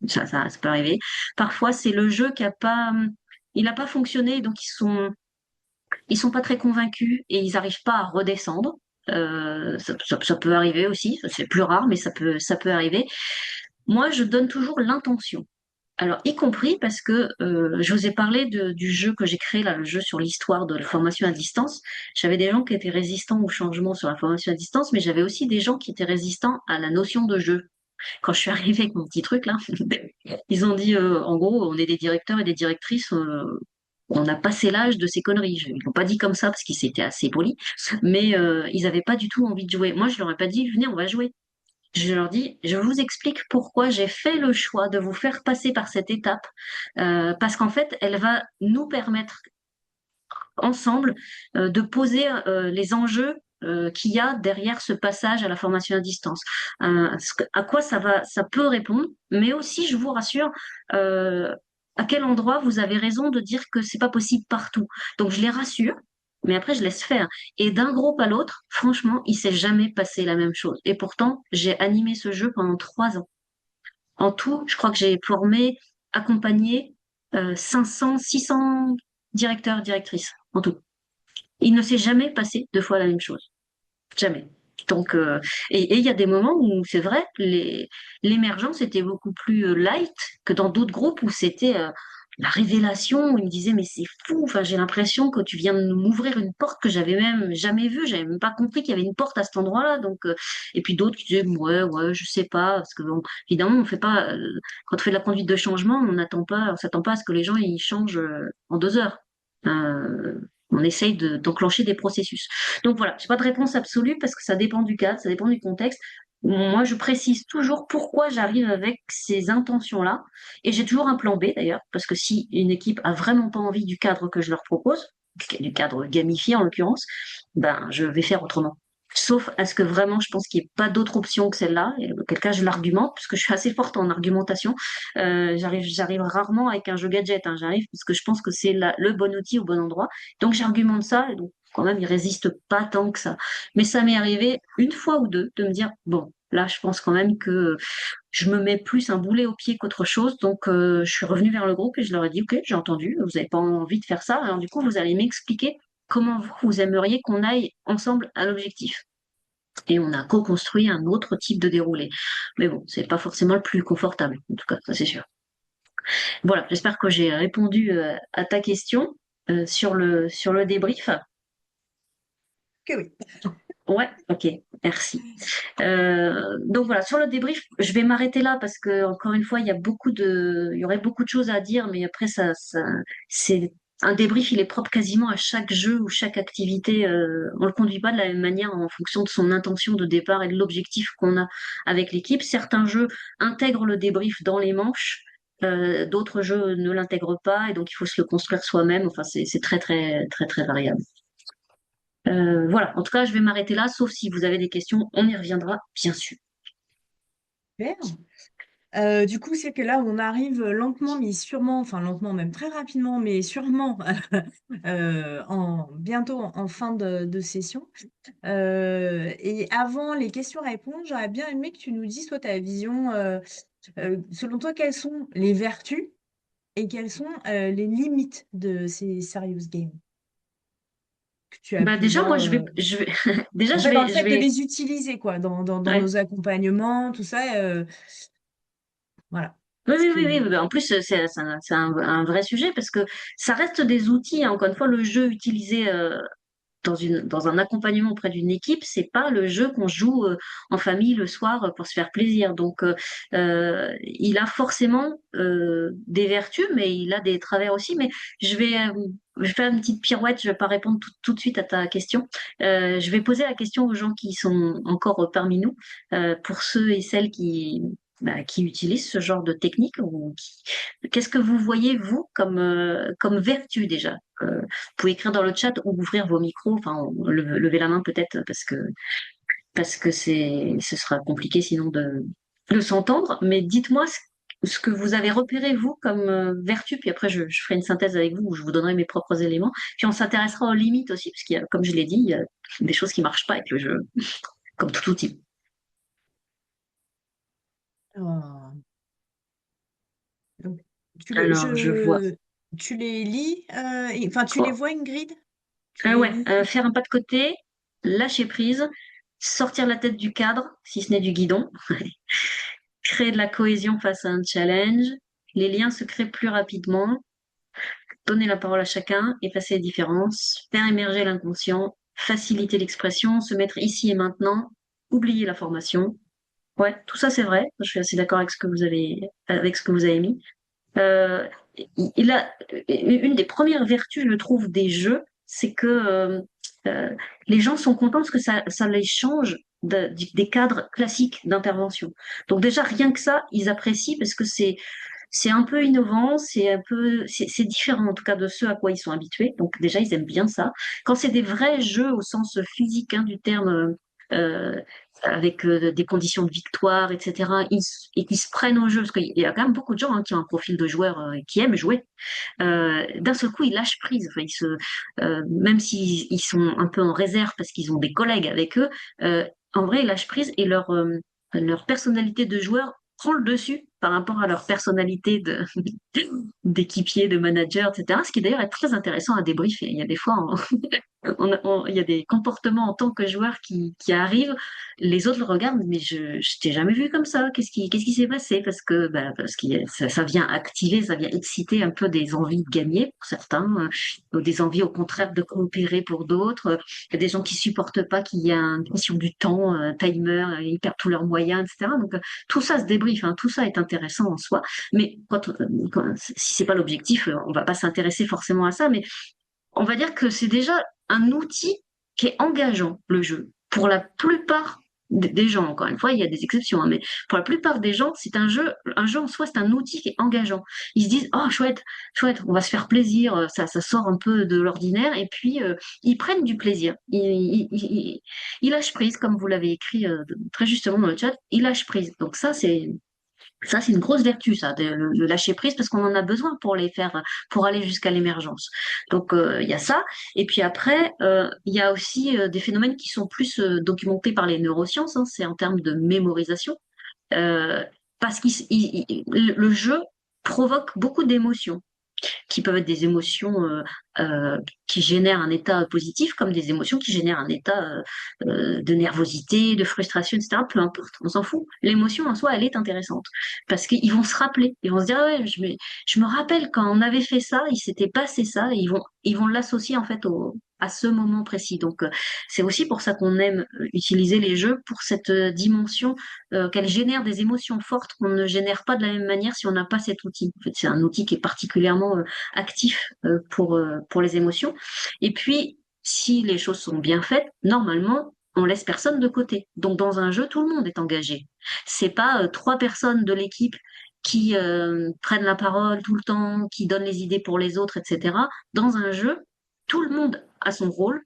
Ça peut arriver. Parfois, c'est le jeu qui a pas, il n'a pas fonctionné, donc ils sont pas très convaincus et ils n'arrivent pas à redescendre. Ça peut arriver aussi, c'est plus rare, mais ça peut arriver. Moi, je donne toujours l'intention. Alors, y compris parce que je vous ai parlé du jeu que j'ai créé, là, le jeu sur l'histoire de la formation à distance. J'avais des gens qui étaient résistants au changement sur la formation à distance, mais j'avais aussi des gens qui étaient résistants à la notion de jeu. Quand je suis arrivée avec mon petit truc, là, ils ont dit, en gros, on est des directeurs et des directrices, on a passé l'âge de ces conneries. Ils l'ont pas dit comme ça parce qu'ils étaient assez polis, mais ils n'avaient pas du tout envie de jouer. Moi, je leur ai pas dit, venez, on va jouer. Je leur dis, je vous explique pourquoi j'ai fait le choix de vous faire passer par cette étape, parce qu'en fait, elle va nous permettre ensemble de poser les enjeux qu'il y a derrière ce passage à la formation à distance. À quoi ça peut répondre, mais aussi, je vous rassure, à quel endroit vous avez raison de dire que c'est pas possible partout. Donc je les rassure, mais après je laisse faire. Et d'un groupe à l'autre, franchement, il s'est jamais passé la même chose. Et pourtant, j'ai animé ce jeu pendant 3 ans. En tout, je crois que j'ai formé, accompagné 500, 600 directeurs, directrices en tout. Il ne s'est jamais passé 2 fois la même chose. Jamais. Donc, et il y a des moments où c'est vrai, l'émergence était beaucoup plus light que dans d'autres groupes où c'était la révélation, où ils me disaient, mais c'est fou, enfin, j'ai l'impression que tu viens de m'ouvrir une porte que j'avais même jamais vue, j'avais même pas compris qu'il y avait une porte à cet endroit-là. Donc, et puis d'autres qui disaient, ouais, je sais pas, parce que bon, évidemment, on fait pas, quand on fait de la conduite de changement, on s'attend pas à ce que les gens ils changent en 2 heures. On essaye d'enclencher des processus. Donc voilà, j'ai pas de réponse absolue parce que ça dépend du cadre, ça dépend du contexte. Moi, je précise toujours pourquoi j'arrive avec ces intentions-là. Et j'ai toujours un plan B d'ailleurs, parce que si une équipe a vraiment pas envie du cadre que je leur propose, du cadre gamifié en l'occurrence, ben je vais faire autrement. Sauf à ce que vraiment je pense qu'il n'y ait pas d'autre option que celle-là. Et auquel cas, je l'argumente, parce que je suis assez forte en argumentation. J'arrive rarement avec un jeu gadget. Hein. J'arrive parce que je pense que c'est le bon outil au bon endroit. Donc j'argumente ça, et donc quand même, il résiste pas tant que ça. Mais ça m'est arrivé une fois ou deux de me dire, bon, là, je pense quand même que je me mets plus un boulet au pied qu'autre chose. Donc, je suis revenue vers le groupe et je leur ai dit, OK, j'ai entendu, vous n'avez pas envie de faire ça. Alors, du coup, vous allez m'expliquer comment vous aimeriez qu'on aille ensemble à l'objectif. Et on a co-construit un autre type de déroulé. Mais bon, c'est pas forcément le plus confortable, en tout cas, ça c'est sûr. Voilà, j'espère que j'ai répondu à ta question. sur le débrief.
Que oui.
Ouais, ok, merci. Donc voilà, sur le débrief, je vais m'arrêter là parce que encore une fois, il y aurait beaucoup de choses à dire, mais après c'est un débrief, il est propre quasiment à chaque jeu ou chaque activité. On le conduit pas de la même manière en fonction de son intention de départ et de l'objectif qu'on a avec l'équipe. Certains jeux intègrent le débrief dans les manches. D'autres jeux ne l'intègrent pas et donc il faut se le construire soi-même. Enfin, c'est très très très très variable. Voilà, en tout cas, je vais m'arrêter là, sauf si vous avez des questions, on y reviendra, bien sûr.
Super. Du coup, c'est que là, on arrive lentement, mais sûrement, enfin lentement, même très rapidement, mais sûrement, bientôt en fin de session. Et avant les questions-réponses, j'aurais bien aimé que tu nous dises, toi, ta vision, selon toi, quelles sont les vertus et quelles sont les limites de ces serious games que tu as
Bah
pu
déjà, moi,
voir,
déjà,
en fait, dans le
je
fait de
vais,
les utiliser, quoi, dans
ouais.
nos accompagnements, tout ça, voilà.
Oui,
Est-ce
oui,
que...
oui, oui. Bah, en plus, c'est un vrai sujet parce que ça reste des outils, hein. Encore une fois, le jeu utilisé dans un accompagnement auprès d'une équipe, c'est pas le jeu qu'on joue en famille le soir pour se faire plaisir. Donc, il a forcément des vertus, mais il a des travers aussi. Mais je vais faire une petite pirouette. Je vais pas répondre tout de suite à ta question. Je vais poser la question aux gens qui sont encore parmi nous, pour ceux et celles qui utilisent ce genre de technique. Qu'est-ce que vous voyez, vous, comme vertu déjà? Vous pouvez écrire dans le chat ou ouvrir vos micros, enfin, lever la main peut-être parce que ce sera compliqué sinon de s'entendre. Mais dites-moi ce que vous avez repéré, vous, comme vertu, puis après je ferai une synthèse avec vous où je vous donnerai mes propres éléments. Puis on s'intéressera aux limites aussi, parce qu'il y a, comme je l'ai dit, il y a des choses qui marchent pas avec le jeu, comme tout outil.
Oh. Donc,
Alors, je vois.
tu les lis, enfin, tu les vois, Ingrid? Tu les
Ouais,
lis?
faire un pas de côté, lâcher prise, sortir la tête du cadre, si ce n'est du guidon, créer de la cohésion face à un challenge, les liens se créent plus rapidement, donner la parole à chacun, effacer les différences, faire émerger l'inconscient, faciliter l'expression, se mettre ici et maintenant, oublier la formation. Ouais, tout ça c'est vrai. Je suis assez d'accord avec ce que vous avez mis. Euh, il a une des premières vertus, je trouve, des jeux, c'est que euh, les gens sont contents parce que ça les change des cadres classiques d'intervention. Donc déjà rien que ça, ils apprécient parce que c'est un peu innovant, c'est différent en tout cas de ce à quoi ils sont habitués. Donc déjà ils aiment bien ça. Quand c'est des vrais jeux au sens physique hein, du terme. Euh, avec des conditions de victoire, etc. Et qui se prennent au jeu, parce qu'il y a quand même beaucoup de gens hein, qui ont un profil de joueur qui aiment jouer. D'un seul coup, ils lâchent prise. Enfin, même s'ils ils sont un peu en réserve parce qu'ils ont des collègues avec eux, en vrai, ils lâchent prise et leur personnalité de joueur prend le dessus par rapport à leur personnalité d'équipier, de manager, etc. Ce qui d'ailleurs est très intéressant à débriefer. Il y a des fois, il y a des comportements en tant que joueur qui arrivent, les autres le regardent, mais je t'ai jamais vu comme ça. Qu'est-ce qui s'est passé? Parce que ça vient activer, ça vient exciter un peu des envies de gagner pour certains, ou des envies au contraire de coopérer pour d'autres. Il y a des gens qui supportent pas qu'il y ait une question du temps, un timer, ils perdent tous leurs moyens, etc. Donc tout ça se débriefe, hein, tout ça est intéressant en soi. Mais si c'est pas l'objectif, on va pas s'intéresser forcément à ça. Mais on va dire que c'est déjà un outil qui est engageant, le jeu. Pour la plupart des gens, encore une fois, il y a des exceptions, hein, mais pour la plupart des gens, c'est un jeu en soi, c'est un outil qui est engageant. Ils se disent, oh, chouette, chouette, on va se faire plaisir, ça sort un peu de l'ordinaire, et puis ils prennent du plaisir. Ils lâchent prise, comme vous l'avez écrit très justement dans le chat, ils lâchent prise. Donc ça, c'est une grosse vertu, ça, le lâcher prise, parce qu'on en a besoin pour les faire, pour aller jusqu'à l'émergence. Donc, il y a ça. Et puis après, il y a aussi des phénomènes qui sont plus documentés par les neurosciences, hein, c'est en termes de mémorisation, euh, parce que le jeu provoque beaucoup d'émotions. qui peuvent être des émotions qui génèrent un état positif, comme des émotions qui génèrent un état de nervosité, de frustration, etc. Peu importe, on s'en fout. L'émotion en soi, elle est intéressante parce qu'ils vont se rappeler, ils vont se dire ah ouais, je me rappelle quand on avait fait ça, il s'était passé ça, et ils vont l'associer en fait à ce moment précis. Donc c'est aussi pour ça qu'on aime utiliser les jeux pour cette dimension qu'elles génèrent des émotions fortes qu'on ne génère pas de la même manière si on n'a pas cet outil. En fait, c'est un outil qui est particulièrement actif pour les émotions. Et puis, si les choses sont bien faites, normalement, on laisse personne de côté. Donc, dans un jeu, tout le monde est engagé. C'est pas trois personnes de l'équipe qui prennent la parole tout le temps, qui donnent les idées pour les autres, etc. Dans un jeu, tout le monde a son rôle,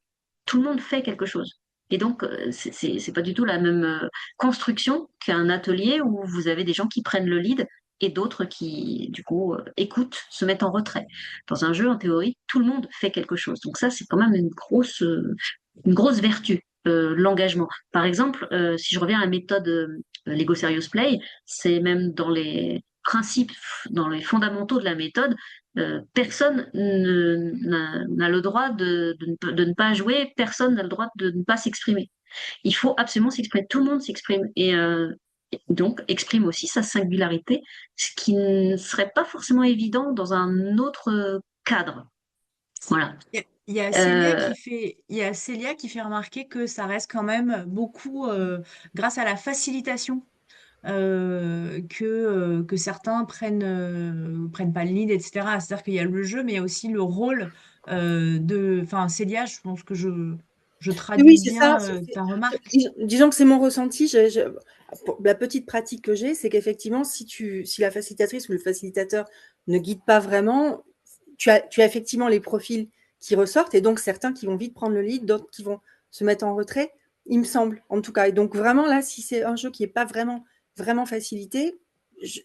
tout le monde fait quelque chose. Et donc, c'est pas du tout la même construction qu'un atelier où vous avez des gens qui prennent le lead et d'autres qui, du coup, écoutent, se mettent en retrait. Dans un jeu, en théorie, tout le monde fait quelque chose. Donc ça, c'est quand même une grosse vertu, l'engagement. Par exemple, si je reviens à la méthode Lego Serious Play, c'est même dans les principes, dans les fondamentaux de la méthode, personne n'a le droit de ne pas jouer, personne n'a le droit de ne pas s'exprimer. Il faut absolument s'exprimer, tout le monde s'exprime et donc exprime aussi sa singularité, ce qui ne serait pas forcément évident dans un autre cadre. Voilà.
Il y a Célia
Euh,
qui fait remarquer que ça reste quand même beaucoup grâce à la facilitation que certains prennent pas le lead, etc. C'est-à-dire qu'il y a le jeu, mais il y a aussi le rôle enfin, Célia, je pense que je
Oui,
traduis
c'est ça.
bien ta remarque.
Disons que c'est mon ressenti. La petite pratique que j'ai, c'est qu'effectivement, si la facilitatrice ou le facilitateur ne guide pas vraiment, tu as effectivement les profils qui ressortent et donc certains qui vont vite prendre le lead, d'autres qui vont se mettre en retrait, il me semble, en tout cas. Et donc vraiment là, si c'est un jeu qui n'est pas vraiment facilité,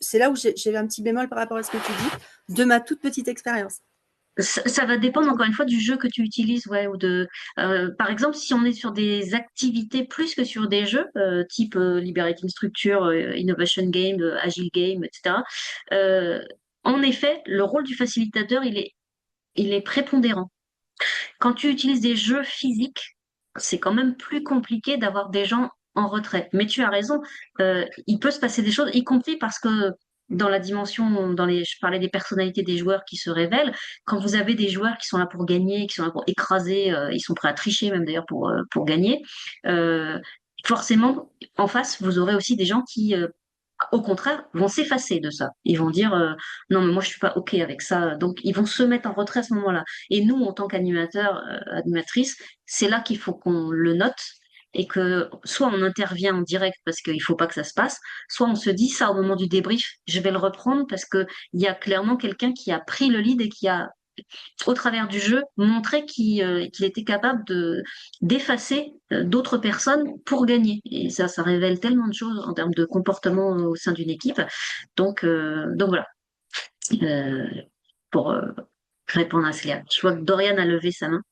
c'est là où j'ai un petit bémol par rapport à ce que tu dis, de ma toute petite expérience.
ça va dépendre encore une fois du jeu que tu utilises, ouais, par exemple, si on est sur des activités plus que sur des jeux, type Liberating Structure, Innovation Game, Agile Game, etc. euh, en effet, le rôle du facilitateur, il est prépondérant. Quand tu utilises des jeux physiques, c'est quand même plus compliqué d'avoir des gens en retrait. Mais tu as raison, il peut se passer des choses, y compris parce que dans la dimension, je parlais des personnalités des joueurs qui se révèlent, quand vous avez des joueurs qui sont là pour gagner, qui sont là pour écraser, ils sont prêts à tricher même d'ailleurs pour gagner, euh, forcément, en face, vous aurez aussi des gens qui, au contraire, vont s'effacer de ça. Ils vont dire non, mais moi je suis pas OK avec ça. Donc ils vont se mettre en retrait à ce moment-là. Et nous, en tant qu'animateurs, animatrices, c'est là qu'il faut qu'on le note et que soit on intervient en direct parce qu'il faut pas que ça se passe, soit on se dit ça au moment du débrief, je vais le reprendre parce que il y a clairement quelqu'un qui a pris le lead et qui a au travers du jeu, montrer qu'il était capable d'effacer d'autres personnes pour gagner. Et ça révèle tellement de choses en termes de comportement au sein d'une équipe. Donc voilà, euh, pour répondre à Célia. Je vois que Dorian a levé sa main.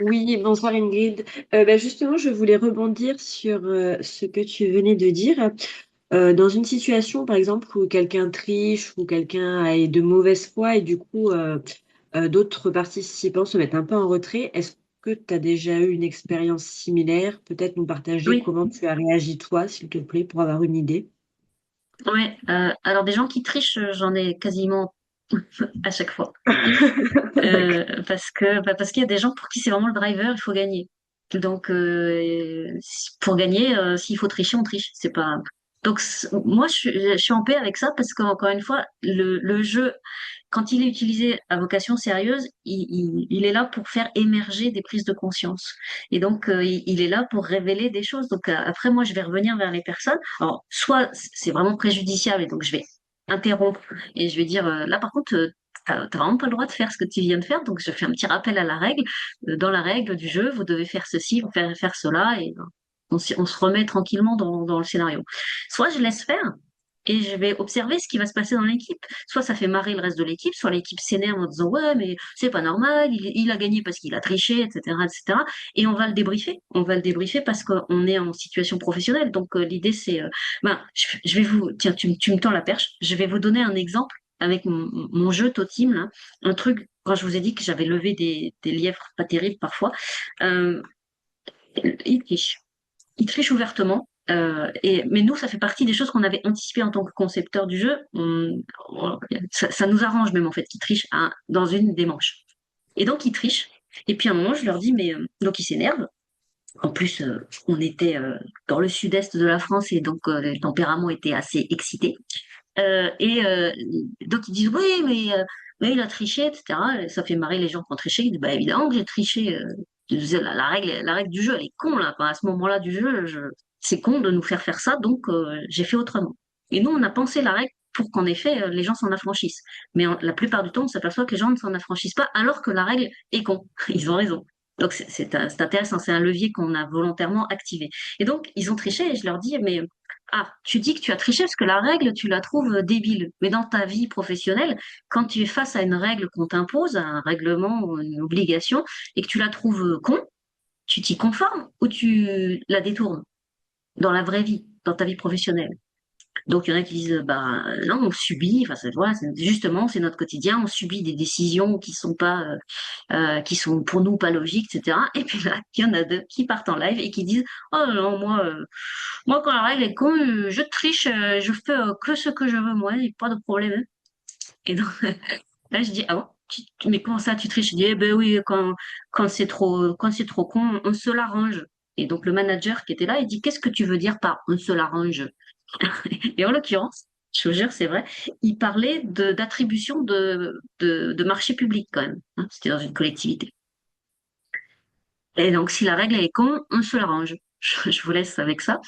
Oui, bonsoir Ingrid. Justement, je voulais rebondir sur ce que tu venais de dire. Dans une situation, par exemple, où quelqu'un triche ou quelqu'un est de mauvaise foi et du coup, d'autres participants se mettent un peu en retrait, est-ce que tu as déjà eu une expérience similaire? Peut-être nous partager
Oui,
comment tu as réagi toi, s'il te plaît, pour avoir une idée.
ouais. Alors des gens qui trichent, j'en ai quasiment à chaque fois. Parce qu'il y a des gens pour qui c'est vraiment le driver, il faut gagner. Donc pour gagner, s'il faut tricher, on triche. C'est pas. Donc moi je suis en paix avec ça parce qu'encore une fois, le jeu, quand il est utilisé à vocation sérieuse, il est là pour faire émerger des prises de conscience. Et donc il est là pour révéler des choses. Donc après moi je vais revenir vers les personnes. Alors soit c'est vraiment préjudiciable et donc je vais interrompre et je vais dire là par contre t'as vraiment pas le droit de faire ce que tu viens de faire, donc je fais un petit rappel à la règle. Dans la règle du jeu, vous devez faire ceci, vous faire cela, et on se remet tranquillement dans le scénario. Soit je laisse faire, et je vais observer ce qui va se passer dans l'équipe. Soit ça fait marrer le reste de l'équipe, soit l'équipe s'énerve en disant ouais mais c'est pas normal, il a gagné parce qu'il a triché, etc., etc. Et on va le débriefer. On va le débriefer parce qu'on est en situation professionnelle. Donc l'idée c'est, je vais vous, tiens, tu me tends la perche. Je vais vous donner un exemple avec mon jeu Toteam là, un truc. Quand je vous ai dit que j'avais levé des lièvres pas terribles parfois, euh, il triche. Il triche ouvertement. Mais nous, ça fait partie des choses qu'on avait anticipées en tant que concepteur du jeu. Ça nous arrange même en fait qu'il triche dans une des manches. Et donc il triche. Et puis à un moment, je leur dis, mais donc il s'énerve. En plus, on était dans le sud-est de la France et donc le tempérament était assez excité. Donc ils disent oui, mais il a triché, etc. Et ça fait marrer les gens qui ont triché. Ils disent bah évidemment que j'ai triché. La règle du jeu, elle est con là. Enfin, à ce moment-là du jeu, c'est con de nous faire ça, donc j'ai fait autrement. Et nous, on a pensé la règle pour qu'en effet les gens s'en affranchissent. Mais la plupart du temps, on s'aperçoit que les gens ne s'en affranchissent pas, alors que la règle est con. Ils ont raison. Donc c'est intéressant, c'est un levier qu'on a volontairement activé. Et donc ils ont triché et je leur dis mais tu dis que tu as triché parce que la règle, tu la trouves débile. Mais dans ta vie professionnelle, quand tu es face à une règle qu'on t'impose, à un règlement ou une obligation, et que tu la trouves con, tu t'y conformes ou tu la détournes dans la vraie vie, dans ta vie professionnelle. Donc, il y en a qui disent, bah, non, on subit, enfin, voilà, justement, c'est notre quotidien, on subit des décisions qui sont pas, qui sont pour nous pas logiques, etc. Et puis là, il y en a deux qui partent en live et qui disent, oh non, moi, quand la règle est con, je triche, je fais que ce que je veux, moi, il n'y a pas de problème, hein. Et donc, là, je dis, ah bon, mais comment ça, tu triches? Je dis, eh ben oui, quand c'est trop con, on se l'arrange. Et donc, le manager qui était là, il dit, qu'est-ce que tu veux dire par on se l'arrange? Et en l'occurrence, je vous jure, c'est vrai, il parlait d'attribution de marché public quand même, hein. C'était dans une collectivité. Et donc, si la règle est con, on se l'arrange. Je vous laisse avec ça.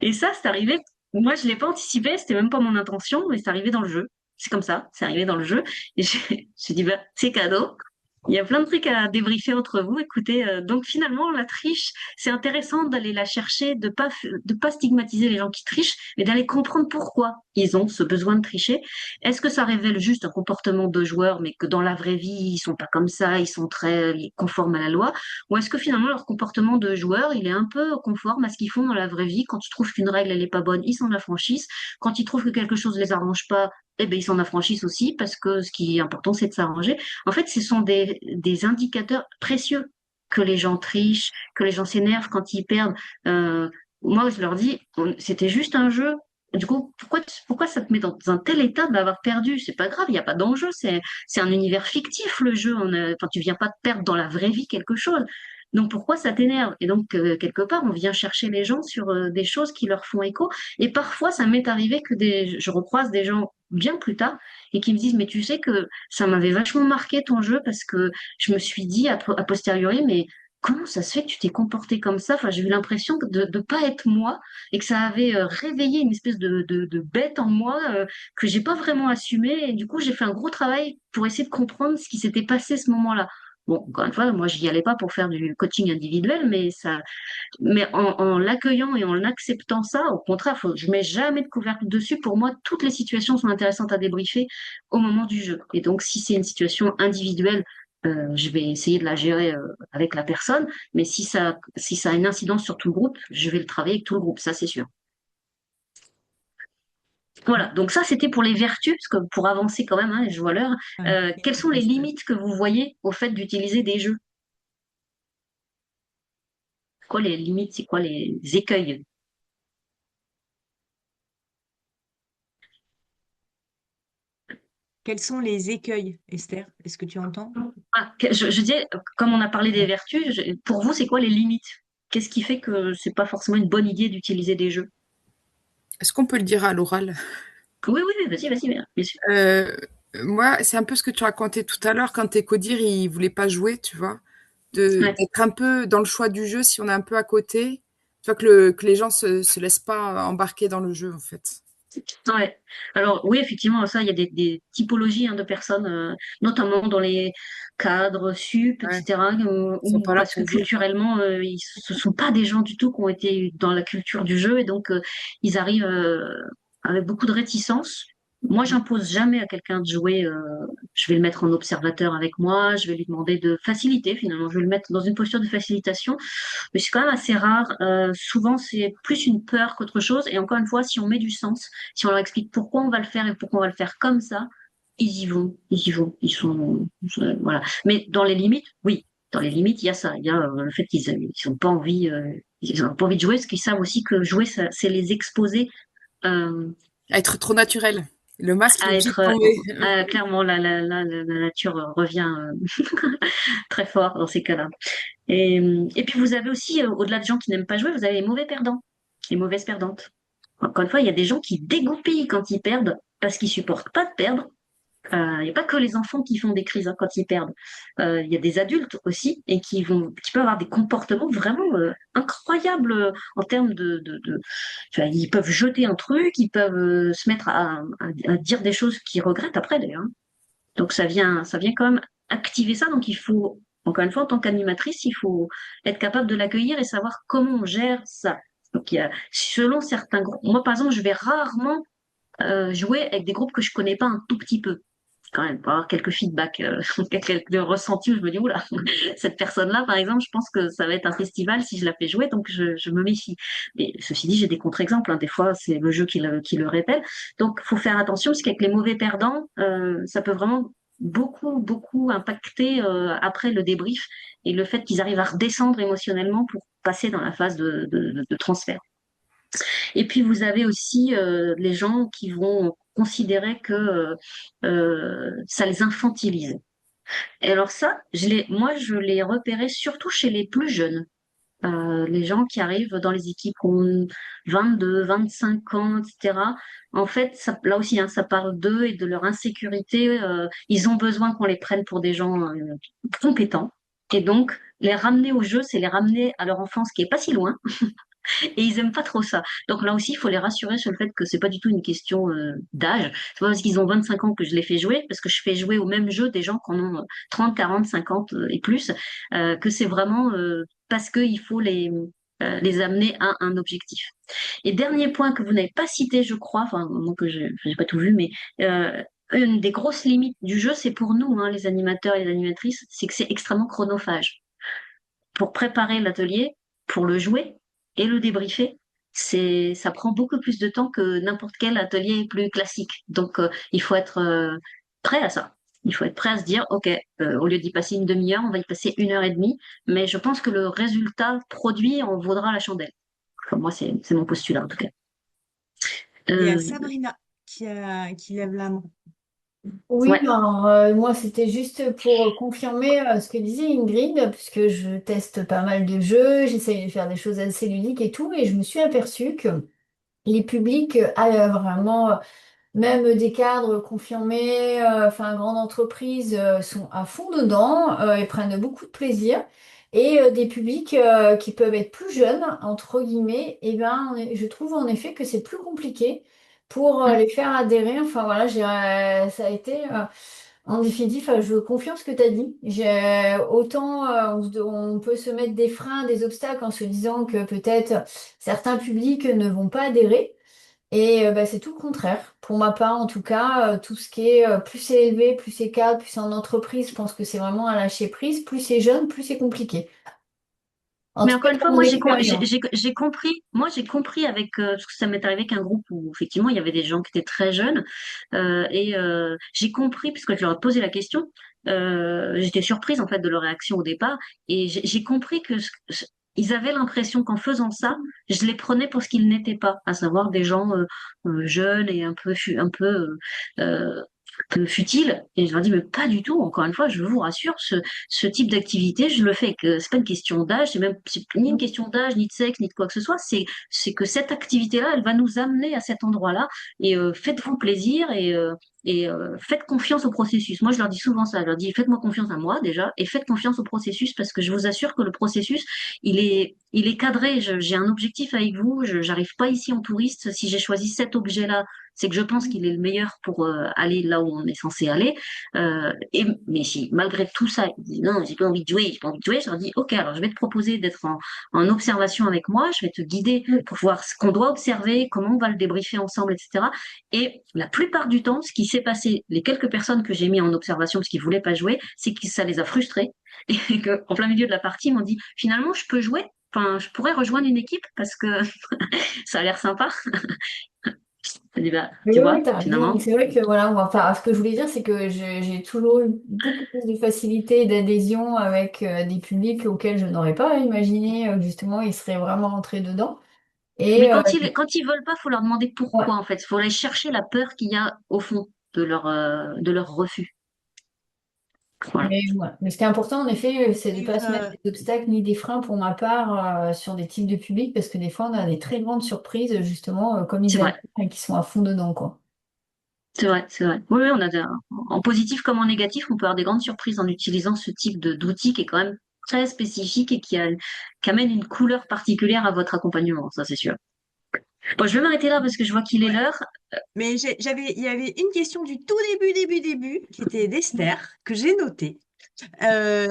Et ça, c'est arrivé. Moi, je l'ai pas anticipé, c'était même pas mon intention, mais c'est arrivé dans le jeu. C'est comme ça, c'est arrivé dans le jeu. Et j'ai dit, bah, c'est cadeau. Il y a plein de trucs à débriefer entre vous. Écoutez, donc finalement, la triche, c'est intéressant d'aller la chercher, de pas stigmatiser les gens qui trichent, mais d'aller comprendre pourquoi ils ont ce besoin de tricher. Est-ce que ça révèle juste un comportement de joueur, mais que dans la vraie vie, ils sont pas comme ça, ils sont très conformes à la loi? Ou est-ce que finalement, leur comportement de joueur, il est un peu conforme à ce qu'ils font dans la vraie vie? Quand ils trouvent qu'une règle, elle est pas bonne, ils s'en affranchissent. Quand ils trouvent que quelque chose les arrange pas, eh ben, ils s'en affranchissent aussi parce que ce qui est important, c'est de s'arranger. En fait, ce sont des indicateurs précieux que les gens trichent, que les gens s'énervent quand ils perdent. Euh, Moi, je leur dis, c'était juste un jeu. Du coup, pourquoi ça te met dans un tel état d'avoir perdu? C'est pas grave, il n'y a pas d'enjeu. C'est un univers fictif, le jeu. Enfin, tu viens pas de perdre dans la vraie vie quelque chose. Donc, pourquoi ça t'énerve? Et donc, quelque part, on vient chercher les gens sur des choses qui leur font écho. Et parfois, ça m'est arrivé que je recroise des gens bien plus tard et qui me disent, mais tu sais que ça m'avait vachement marqué ton jeu parce que je me suis dit a posteriori, mais comment ça se fait que tu t'es comporté comme ça? Enfin, j'ai eu l'impression de ne pas être moi et que ça avait réveillé une espèce de bête en moi que j'ai pas vraiment assumé. Et du coup, j'ai fait un gros travail pour essayer de comprendre ce qui s'était passé ce moment-là. Bon, encore une fois, moi, j'y allais pas pour faire du coaching individuel, mais en l'accueillant et en acceptant ça, au contraire, je mets jamais de couvercle dessus. Pour moi, toutes les situations sont intéressantes à débriefer au moment du jeu. Et donc, si c'est une situation individuelle, je vais essayer de la gérer avec la personne. Mais si ça a une incidence sur tout le groupe, je vais le travailler avec tout le groupe, ça c'est sûr. Voilà, donc ça c'était pour les vertus, parce que pour avancer quand même, hein, je vois l'heure. Quelles sont les limites que vous voyez au fait d'utiliser des jeux? Quoi les limites, c'est quoi les écueils?
Quels sont les écueils, Esther? Est-ce que tu entends?
Je dis, comme on a parlé des vertus, pour vous, c'est quoi les limites? Qu'est-ce qui fait que c'est pas forcément une bonne idée d'utiliser des jeux?
Est-ce qu'on peut le dire à l'oral?
Oui, oui, oui, vas-y, bien sûr.
Moi, c'est un peu ce que tu racontais tout à l'heure quand Codir, il voulait pas jouer, tu vois,
Ouais.
d'être un peu dans le choix du jeu si on est un peu à côté, tu vois, que les gens se laissent pas embarquer dans le jeu, en fait.
Ouais. Alors oui, effectivement, ça, il y a des typologies de personnes, notamment dans les cadres sup,
Ouais,
etc.,
ils sont pas là
parce que
pour jouer, quoi.
culturellement, ce sont pas des gens du tout qui ont été dans la culture du jeu, et donc ils arrivent avec beaucoup de réticence. Moi,
Mm.
j'impose jamais à quelqu'un de jouer. Je vais le mettre en observateur avec moi. Je vais lui demander de faciliter. Finalement, je vais le mettre dans une posture de facilitation. Mais c'est quand même assez rare. Souvent, c'est plus une peur qu'autre chose. Et encore une fois, si on met du sens, si on leur explique pourquoi on va le faire et pourquoi on va le faire comme ça, ils y vont, ils y vont. Voilà. Mais dans les limites, oui. Dans les limites, il y a ça. Il y a le fait qu'ils n'ont pas envie, ils ont pas envie de jouer, parce qu'ils savent aussi que jouer, c'est les exposer euh,
À être trop naturel. Le masque il est
à
obligé de
être
tomber.
clairement la nature revient très fort dans ces cas-là. Et puis vous avez aussi, au-delà de gens qui n'aiment pas jouer, vous avez les mauvais perdants, les mauvaises perdantes. Encore une fois, il y a des gens qui dégoupillent quand ils perdent parce qu'ils supportent pas de perdre. Il n'y a pas que les enfants qui font des crises quand ils perdent. Il y a des adultes aussi et qui peuvent avoir des comportements vraiment incroyables en termes enfin, ils peuvent jeter un truc, ils peuvent se mettre à dire des choses qu'ils regrettent après d'ailleurs. Donc ça vient quand même activer ça. Donc il faut, encore une fois, en tant qu'animatrice, il faut être capable de l'accueillir et savoir comment on gère ça. Donc il y a, selon certains groupes, moi par exemple, je vais rarement jouer avec des groupes que je connais pas un tout petit peu. Quand même, pour avoir quelques feedbacks, quelques ressentis où je me dis, oula, cette personne-là, par exemple, je pense que ça va être un festival si je la fais jouer, donc je me méfie. Mais ceci dit, j'ai des contre-exemples, des fois, c'est le jeu qui le répète. Donc, faut faire attention, parce qu'avec les mauvais perdants, ça peut vraiment beaucoup, beaucoup impacter après le débrief et le fait qu'ils arrivent à redescendre émotionnellement pour passer dans la phase de transfert. Et puis vous avez aussi les gens qui vont considérer que ça les infantilise. Et alors ça, moi je l'ai repéré surtout chez les plus jeunes. Les gens qui arrivent dans les équipes qui ont 22, 25 ans, etc. En fait, là aussi, ça parle d'eux et de leur insécurité. Ils ont besoin qu'on les prenne pour des gens compétents. Et donc, les ramener au jeu, c'est les ramener à leur enfance qui est pas si loin. Et ils aiment pas trop ça. Donc là aussi, il faut les rassurer sur le fait que c'est pas du tout une question d'âge. C'est pas parce qu'ils ont 25 ans que je les fais jouer, parce que je fais jouer au même jeu des gens qui en ont 30, 40, 50 et plus, que c'est vraiment parce qu'il faut les amener à un objectif. Et dernier point que vous n'avez pas cité, je crois, enfin, moi que j'ai pas tout vu, mais une des grosses limites du jeu, c'est pour nous, les animateurs et les animatrices, c'est que c'est extrêmement chronophage pour préparer l'atelier, pour le jouer et le débriefer, ça prend beaucoup plus de temps que n'importe quel atelier plus classique. Donc, il faut être prêt à ça. Il faut être prêt à se dire, OK, au lieu d'y passer une demi-heure, on va y passer 1 heure et demie. Mais je pense que le résultat produit en vaudra la chandelle. Enfin, moi, c'est mon postulat, en tout cas.
Il y a
Euh,
Sabrina qui lève la main.
Oui,
ouais.
ben, moi c'était juste pour confirmer ce que disait Ingrid, puisque je teste pas mal de jeux, j'essaye de faire des choses assez ludiques et tout, et je me suis aperçue que les publics, vraiment, même des cadres confirmés, enfin grandes entreprises, sont à fond dedans et prennent beaucoup de plaisir. Et des publics qui peuvent être plus jeunes, entre guillemets, et ben, je trouve en effet que c'est plus compliqué pour les faire adhérer. Enfin voilà, ça a été en définitive, je confirme ce que tu as dit. Autant on peut se mettre des freins, des obstacles en se disant que peut-être certains publics ne vont pas adhérer. Et bah, c'est tout le contraire. Pour ma part, en tout cas, tout ce qui est plus c'est élevé, plus c'est cadre, plus c'est en entreprise, je pense que c'est vraiment à lâcher prise. Plus c'est jeune, plus c'est compliqué. En
Mais
tout cas,
encore une fois,
dans mon
moi
expérience.
j'ai compris, moi j'ai compris avec parce que ça m'est arrivé qu'un groupe où effectivement il y avait des gens qui étaient très jeunes et j'ai compris puisque je leur ai posé la question, j'étais surprise en fait de leur réaction au départ et j'ai compris que ils avaient l'impression qu'en faisant ça, je les prenais pour ce qu'ils n'étaient pas, à savoir des gens jeunes et un peu futiles. Et je leur dis mais pas du tout. Encore une fois, je vous rassure, ce type d'activité, je le fais que c'est pas une question d'âge, c'est ni une question d'âge, ni de sexe, ni de quoi que ce soit. C'est que cette activité-là, elle va nous amener à cet endroit-là et faites-vous plaisir et faites confiance au processus. Moi, je leur dis souvent ça. Je leur dis, faites-moi confiance à moi déjà et faites confiance au processus parce que je vous assure que le processus, il est cadré. J'ai un objectif avec vous. Je j'arrive pas ici en touriste. Si j'ai choisi cet objet-là, c'est que je pense qu'il est le meilleur pour aller là où on est censé aller. Mais si malgré tout ça, ils disent non, j'ai pas envie de jouer, j'ai pas envie de jouer, je leur dis ok, alors je vais te proposer d'être en observation avec moi, je vais te guider pour voir ce qu'on doit observer, comment on va le débriefer ensemble, etc. Et la plupart du temps, ce qui s'est passé, les quelques personnes que j'ai mis en observation parce qu'ils voulaient pas jouer, c'est que ça les a frustrés et qu'en plein milieu de la partie, ils m'ont dit finalement je peux jouer. Enfin, je pourrais rejoindre une équipe parce que ça a l'air sympa. Je dis, bah,
Oui,
tu
oui,
vois,
t'as raison. Mais
finalement,
c'est vrai que voilà, enfin, ce que je voulais dire, c'est que j'ai toujours eu beaucoup plus de facilité et d'adhésion avec des publics auxquels je n'aurais pas imaginé que justement ils seraient vraiment rentrés dedans.
mais
Et
quand ils veulent pas, faut leur demander
ouais.
pourquoi, en fait. Faut aller chercher la peur qu'il y a au fond de leur refus. Voilà.
Mais, ouais. Mais ce qui est important, en effet, c'est de ne pas se mettre
Arrive,
des obstacles ni des freins pour ma part sur des types de publics, parce que des fois, on a des très grandes surprises, justement, comme
C'est
ils
vrai.
adhèrent et qui sont à fond dedans, quoi.
C'est vrai, c'est vrai. Oui, oui, en positif comme en négatif, on peut avoir des grandes surprises en utilisant ce type d'outil qui est quand même très spécifique et qui amène une couleur particulière à votre accompagnement, ça c'est sûr. Bon, je vais m'arrêter là parce que je vois qu'il est
ouais.
l'heure.
Mais il y avait une question du tout début, qui était d'Esther, que j'ai notée. Euh,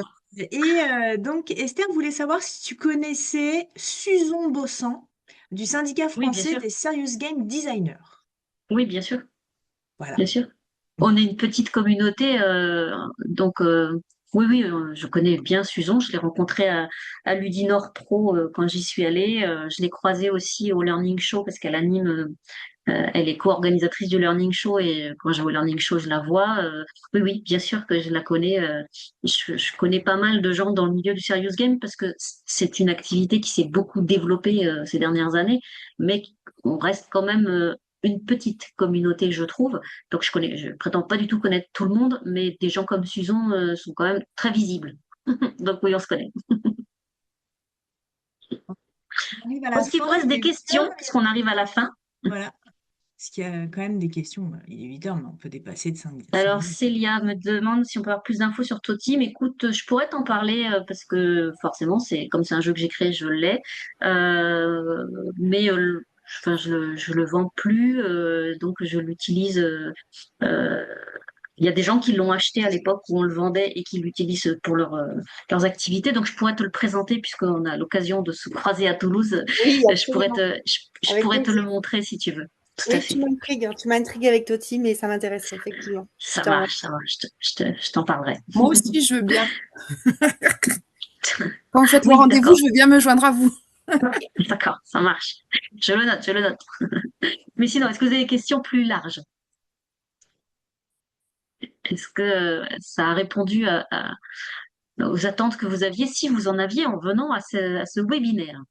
donc, Esther voulait savoir si tu connaissais Suzon Bossan du syndicat
Oui, bien
français
sûr.
des Serious Game Designers.
Oui, bien sûr.
Voilà.
Bien sûr. On est une petite communauté, donc oui, oui, je connais bien Suzon. Je l'ai rencontrée à Ludinor Pro quand j'y suis allée. Je l'ai croisée aussi au Learning Show parce qu'elle anime, elle est co-organisatrice du Learning Show et quand je vais au Learning Show, je la vois. Oui, oui, bien sûr que je la connais. Je connais pas mal de gens dans le milieu du serious game parce que c'est une activité qui s'est beaucoup développée ces dernières années, mais on reste quand même une petite communauté, je trouve. Donc je prétends pas du tout connaître tout le monde, mais des gens comme Suzon sont quand même très visibles. Donc oui, on se connaît.
On arrive à la
Est-ce qu'il vous
fin,
reste
il
des
est 8
questions,
heures.
puisqu'on arrive à la fin?
Voilà. Parce qu'il y a quand même des questions. Il est 8 heures, mais on peut dépasser de 5
Alors,
minutes.
Célia me demande si on peut avoir plus d'infos sur Toti. Mais écoute, je pourrais t'en parler parce que forcément, comme c'est un jeu que j'ai créé, je l'ai. Euh, mais enfin, je le vends plus, donc je l'utilise. Euh, il y a des gens qui l'ont acheté à l'époque où on le vendait et qui l'utilisent pour leurs activités. Donc, je pourrais te le présenter puisqu'on a l'occasion de se croiser à Toulouse.
Oui,
Je pourrais
absolument.
je
Avec
pourrais te le
plaisir.
montrer si tu veux. Tout à
Oui, tu
fait.
m'intrigues, hein. Tu m'as intrigué avec Toti, mais ça m'intéresserait effectivement. Je
Ça
te
marche,
remercie.
ça marche. Je t'en parlerai.
Moi aussi, je veux bien. Quand vous faites le
Oui,
rendez-vous,
d'accord.
je veux bien me joindre à vous.
D'accord, ça marche. Je le note, je le note. Mais sinon, est-ce que vous avez des questions plus larges? Est-ce que ça a répondu aux attentes que vous aviez, si vous en aviez en venant à ce webinaire?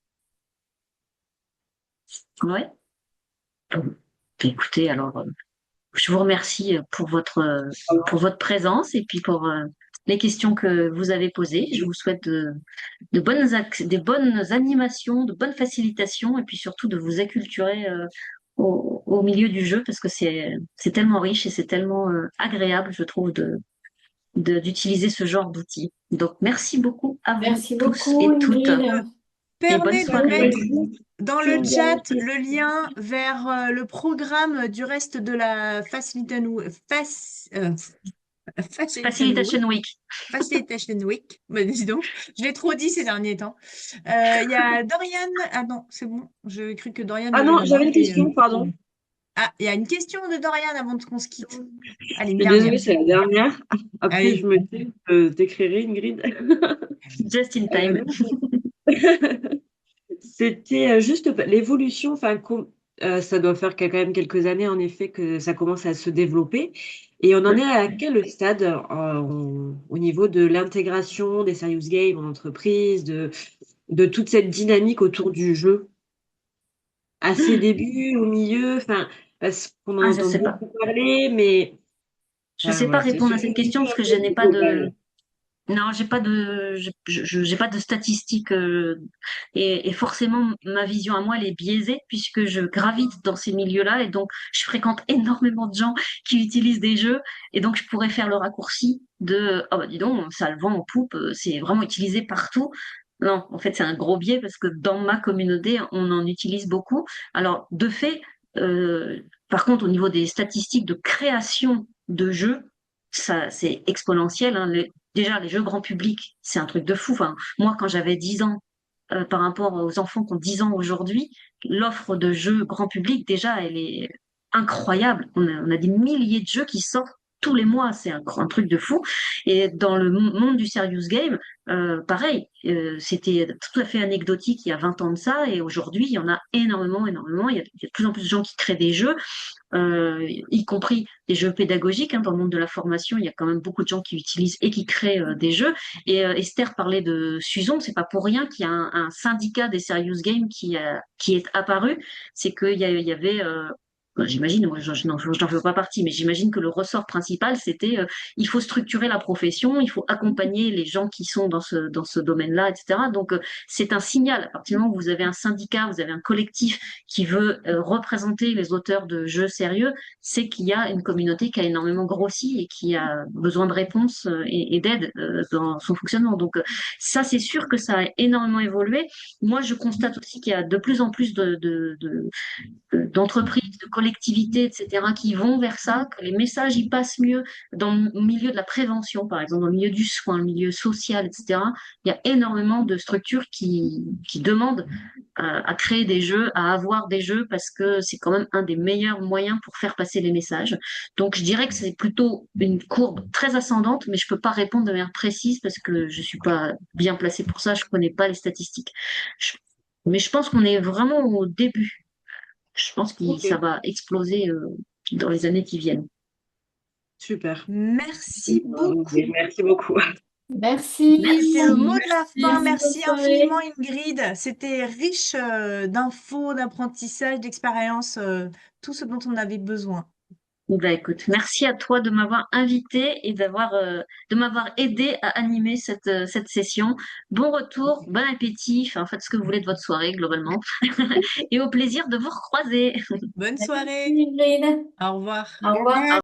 Ouais. Écoutez, alors, je vous remercie pour votre présence et puis pour les questions que vous avez posées. Je vous souhaite des bonnes animations, de bonnes facilitations et puis surtout de vous acculturer au milieu du jeu parce que c'est tellement riche et c'est tellement agréable, je trouve, d'utiliser ce genre d'outils. Donc, merci beaucoup à vous
Merci
tous
beaucoup,
et toutes
Ingrid.
et bonne
Permet de
soirée.
mettre dans le chat le lien vers le programme du reste de la Facilitation Week.
Facilitation Week.
Facilitation Week. Bah, dis donc, je l'ai trop dit ces derniers temps. Il y a Dorian. Ah non, c'est bon. J'ai cru que Dorian
Ah
levait
non,
la main.
j'avais une question, pardon.
Ah, il y a une question de Dorian avant qu'on se quitte. Allez, une
Je suis
dernière.
désolée, c'est la dernière. Après,
Allez.
je me dis, t'écrirai une grille.
Just in time.
C'était juste l'évolution, enfin, ça doit faire quand même quelques années en effet que ça commence à se développer. Et on en est à quel stade au niveau de l'intégration des serious games en entreprise, de toute cette dynamique autour du jeu? À ses débuts, au milieu, enfin, parce qu'on en
Ah, je
entend
sais pas.
beaucoup parler, mais
Je
enfin,
sais pas
voilà,
répondre à
c'est
cette
une
question
vision
parce
un
que je
peu
n'ai
plus
pas
globale.
Non, j'ai pas de statistiques et forcément ma vision à moi elle est biaisée puisque je gravite dans ces milieux-là et donc je fréquente énormément de gens qui utilisent des jeux et donc je pourrais faire le raccourci de ah bah dis donc ça le vend en poupe, c'est vraiment utilisé partout. Non, en fait c'est un gros biais parce que dans ma communauté on en utilise beaucoup. Alors de fait, euh, par contre au niveau des statistiques de création de jeux ça, c'est exponentiel, hein. Déjà, les jeux grand public, c'est un truc de fou. Enfin, moi, quand j'avais 10 ans, par rapport aux enfants qui ont 10 ans aujourd'hui, l'offre de jeux grand public, déjà, elle est incroyable. On a des milliers de jeux qui sortent tous les mois. C'est un truc de fou. Et dans le monde du serious game, pareil, c'était tout à fait anecdotique il y a 20 ans de ça. Et aujourd'hui, il y en a énormément, énormément. Il y a de plus en plus de gens qui créent des jeux y compris des jeux pédagogiques. Hein, dans le monde de la formation, il y a quand même beaucoup de gens qui utilisent et qui créent des jeux. Et Esther parlait de Suzon, c'est pas pour rien qu'il y a un syndicat des serious games qui est apparu. C'est qu'il y avait j'imagine, moi, je n'en fais pas partie, mais j'imagine que le ressort principal, c'était il faut structurer la profession, il faut accompagner les gens qui sont dans ce domaine-là, etc. Donc, c'est un signal. À partir du moment où vous avez un syndicat, vous avez un collectif qui veut représenter les auteurs de jeux sérieux, c'est qu'il y a une communauté qui a énormément grossi et qui a besoin de réponses et d'aide dans son fonctionnement. Donc, ça, c'est sûr que ça a énormément évolué. Moi, je constate aussi qu'il y a de plus en plus d'entreprises, de collectivités, etc., qui vont vers ça, que les messages y passent mieux dans le milieu de la prévention, par exemple, dans le milieu du soin, le milieu social, etc. Il y a énormément de structures qui demandent à créer des jeux, à avoir des jeux, parce que c'est quand même un des meilleurs moyens pour faire passer les messages. Donc, je dirais que c'est plutôt une courbe très ascendante, mais je peux pas répondre de manière précise parce que je suis pas bien placée pour ça, je connais pas les statistiques. Je- mais je pense qu'on est vraiment au début. Je pense que
Ok,
ça va exploser dans les années qui viennent.
super.
Merci beaucoup.
Merci beaucoup.
Merci.
C'était le mot de la fin.
Merci, bonne
Merci
soirée.
infiniment, Ingrid. C'était riche d'infos, d'apprentissage, d'expériences, tout ce dont on avait besoin.
Bah écoute, merci à toi de m'avoir invité et de m'avoir aidé à animer cette session. Bon retour, bon appétit, enfin faites ce que vous voulez de votre soirée globalement et au plaisir de vous recroiser.
Bonne
Merci,
soirée.
Ingrid.
Au revoir.
Au revoir.